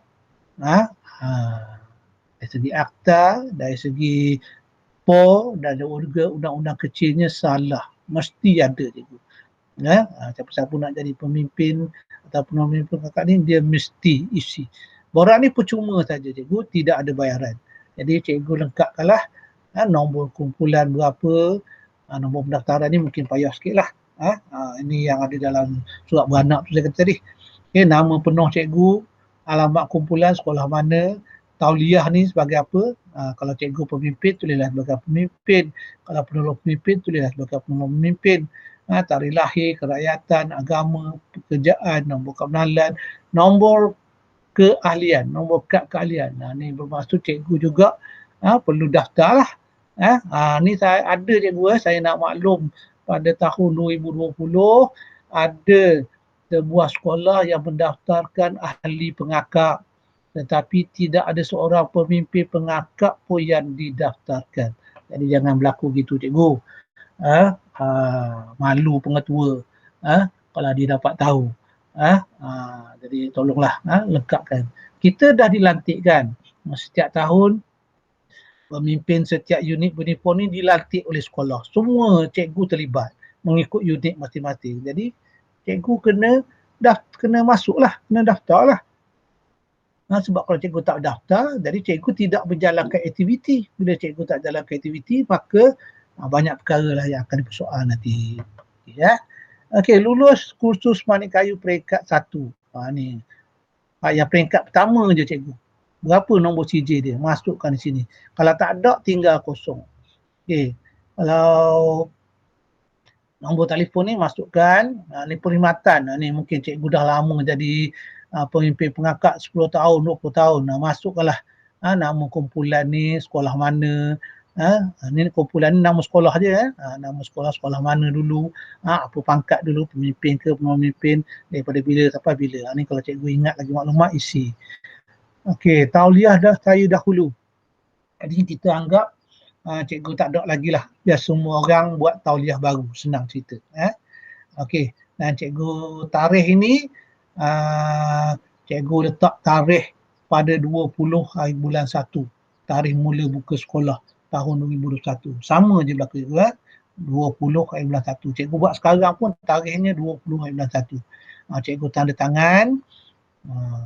Dari segi akta, dari segi PO dan juga undang-undang kecilnya salah. Mesti ada cikgu. Siapa-siapa nak jadi pemimpin atau pemimpin pengakap ni dia mesti isi. Borang ni percuma saja cikgu, tidak ada bayaran. Jadi cikgu lengkapkanlah nombor kumpulan berapa, nombor pendaftaran ni mungkin payah sikit lah. Ini yang ada dalam surat beranak tu saya kata tadi. Okay, nama penuh cikgu, alamat kumpulan sekolah mana, tauliah ni sebagai apa, kalau cikgu pemimpin tulislah sebagai pemimpin, kalau penolong pemimpin tulislah sebagai penolong pemimpin, tarikh lahir, kerakyatan, agama, pekerjaan, nombor kebenaran, nombor keahlian, nombor kad keahlian. Ni bermaksud cikgu juga perlu daftar lah. Ni saya ada cikgu, saya nak maklum pada tahun 2020 ada sebuah sekolah yang mendaftarkan ahli pengakap, tetapi tidak ada seorang pemimpin pengakap pun yang didaftarkan. Jadi jangan berlaku gitu cikgu. Malu pengetua kalau dia dapat tahu. Jadi tolonglah lengkapkan. Kita dah dilantikkan setiap tahun, pemimpin setiap unit penipon ni dilantik oleh sekolah. Semua cikgu terlibat mengikut unit masing-masing. Jadi cikgu kena masuklah, kena daftarlah. Sebab kalau cikgu tak daftar, jadi cikgu tidak menjalankan aktiviti. Bila cikgu tak jalankan aktiviti, maka banyak perkara lah yang akan dipersoal nanti. Okey, lulus kursus manik kayu peringkat 1. Ni. Yang peringkat pertama je cikgu. Berapa nombor CJ dia? Masukkan di sini. Kalau tak ada, tinggal kosong. Okey. Kalau nombor telefon ni masukkan, ni perkhidmatan. Ni mungkin cikgu dah lama jadi pemimpin pengakak 10 tahun, 20 tahun. Masukkanlah nama kumpulan ni, sekolah mana. Ni kumpulan ni nama sekolah je. Nama sekolah mana dulu, apa pangkat dulu, pemimpin ke pemimpin, daripada bila sampai bila. Ni kalau cikgu ingat lagi maklumat, isi. Okey, tauliah dah saya dahulu. Jadi kita anggap cikgu tak ada lagi lah. Biar semua orang buat tauliah baru. Senang cerita. Okey, dan cikgu tarikh ini, cikgu letak tarikh pada 20 hari bulan 1. Tarikh mula buka sekolah tahun 2021. Sama je berlaku juga. 20 hari bulan 1. Cikgu buat sekarang pun tarikhnya 20 hari bulan 1. Cikgu tanda tangan.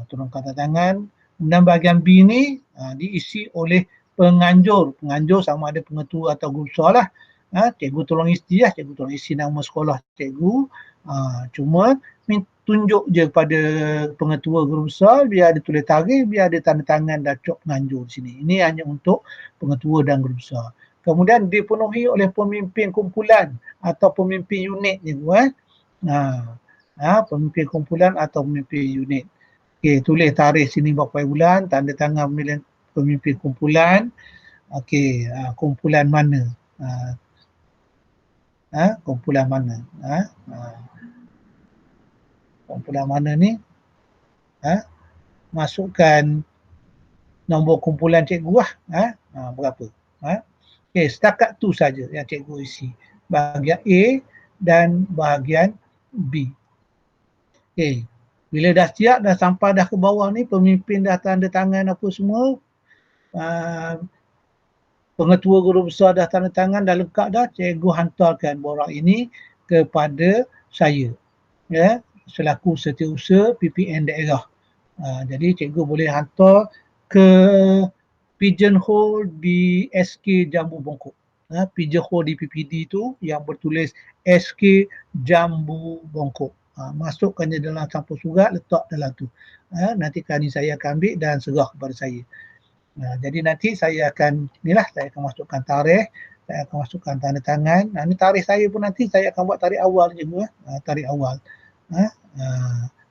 Turunkan tanda tangan. Kemudian bahagian B ni diisi oleh penganjur. Penganjur sama ada pengetua atau guru besar lah. Cikgu tolong isi lah. Cikgu tolong isi nama sekolah cikgu. Cuma tunjuk je pada pengetua guru besar, biar ada tulis tarikh, biar ada tanda tangan dan cok penganjur di sini. Ini hanya untuk pengetua dan guru besar. Kemudian dipenuhi oleh pemimpin kumpulan atau pemimpin unit ni. Pemimpin kumpulan atau pemimpin unit. Okey, tulis tarikh sini berapa bulan, tanda tangan pemilihan pemimpin kumpulan. Okey, kumpulan mana? Kumpulan mana? Kumpulan mana ni? Masukkan nombor kumpulan cikgu lah. Berapa? Okey, setakat tu saja yang cikgu isi. Bahagian A dan bahagian B. Okey. Bila dah siap, dah sampai dah ke bawah ni, pemimpin dah tanda tangan apa semua, pengetua guru besar dah tanda tangan, dah lengkap dah, cikgu hantarkan borang ini kepada saya, selaku setiausaha PPN daerah. Jadi cikgu boleh hantar ke pigeonhole di SK Jambu Bongkok. Pigeonhole di PPD tu yang bertulis SK Jambu Bongkok. Masukkannya dalam campur surat, letak dalam tu. Nanti kali saya akan ambil dan serah kepada saya. Jadi nanti saya akan masukkan tarikh, saya akan masukkan tanda tangan. Ini tarikh saya pun nanti saya akan buat tarikh awal je. Tarikh awal.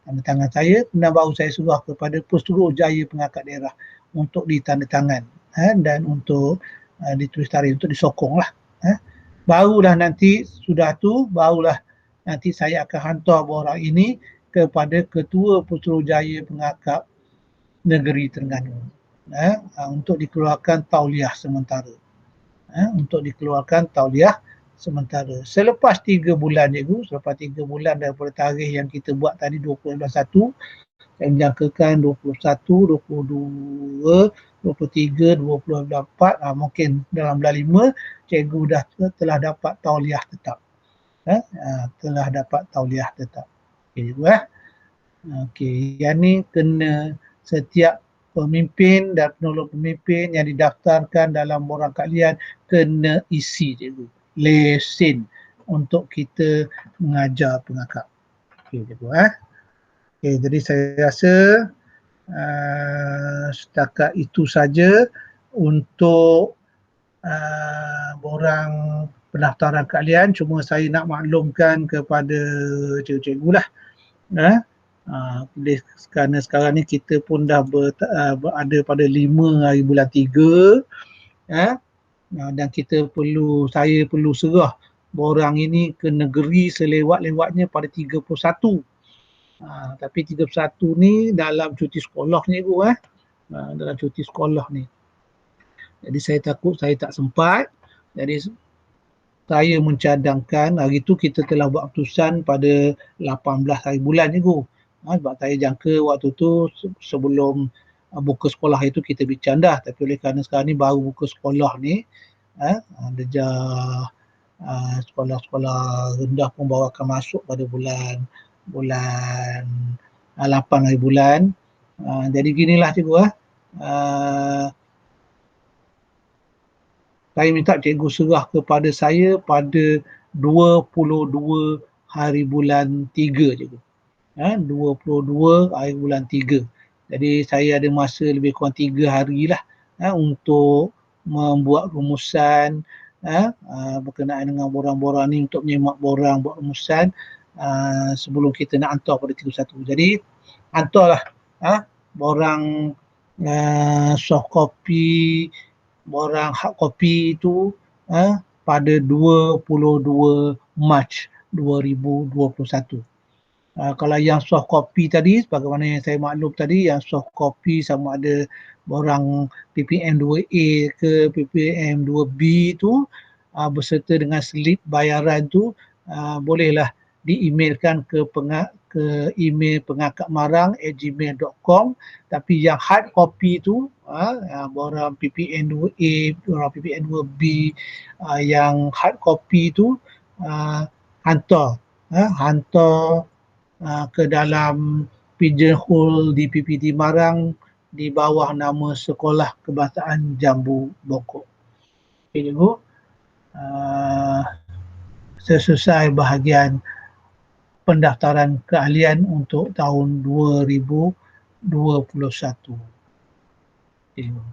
Tanda tangan saya, kemudian baru saya serah kepada Pesuruhjaya Pengakap Daerah untuk ditanda tangan dan untuk ditulis tarikh, untuk disokong lah. Barulah nanti, sudah tu, barulah nanti saya akan hantar borang ini kepada Ketua Pesuruhjaya Pengakap Negeri Terengganu untuk dikeluarkan tauliah sementara. Untuk dikeluarkan tauliah sementara. Selepas 3 bulan cikgu, selepas 3 bulan daripada tarikh yang kita buat tadi 2021, saya menjangkakan 21, 22, 23, 24, mungkin dalam bulan 5 cikgu dah telah dapat tauliah tetap. Telah dapat tauliah tetap. Okey cikgu. Okey, yang ni kena setiap pemimpin dan penolong pemimpin yang didaftarkan dalam borang kalian kena isi cikgu. Lesen untuk kita mengajar pengakap. Okey cikgu. Okey, jadi saya rasa Setakat itu saja untuk borang pendaftaran kalian. Cuma saya nak maklumkan kepada cikgu-cikgu lah. Kerana sekarang ni kita pun dah berada pada 5 hari bulan 3, dan saya perlu serah borang ini ke negeri selewat-lewatnya pada 31. Tapi 31 ni dalam cuti sekolah ni cikgu, dalam cuti sekolah ni. Jadi saya takut saya tak sempat. Jadi saya mencadangkan hari tu kita telah buat keputusan pada 18 hari bulan cikgu. Sebab saya jangka waktu tu sebelum buka sekolah itu kita bincang dah. Tapi oleh kerana sekarang ni baru buka sekolah ni, darjah sekolah-sekolah rendah pun baru akan masuk pada bulan 8 hari bulan. Jadi ginilah cikgu. Saya minta cikgu serah kepada saya pada 22 hari bulan 3 cikgu. 22 hari bulan 3. Jadi saya ada masa lebih kurang 3 hari lah untuk membuat rumusan berkenaan dengan borang-borang ni, untuk menyemak borang, buat rumusan sebelum kita nak hantar pada 31. Jadi hantarlah borang soft copy, borang hard copy itu pada 22 Mac 2021. Kalau yang soft copy tadi, sebagaimana yang saya maklum tadi, yang soft copy sama ada borang PPM 2A ke PPM 2B tu beserta dengan slip bayaran tu bolehlah di-emailkan ke email pengakapmarang@gmail.com. Tapi yang hard copy tu borang PPM 2A, borang PPM 2B, yang hard copy tu hantar ke dalam pigeonhole di PPD Marang di bawah nama Sekolah Kebangsaan Jambu Bokok. Okay, cikgu. Selesai bahagian pendaftaran keahlian untuk tahun 2021. Okay, cikgu.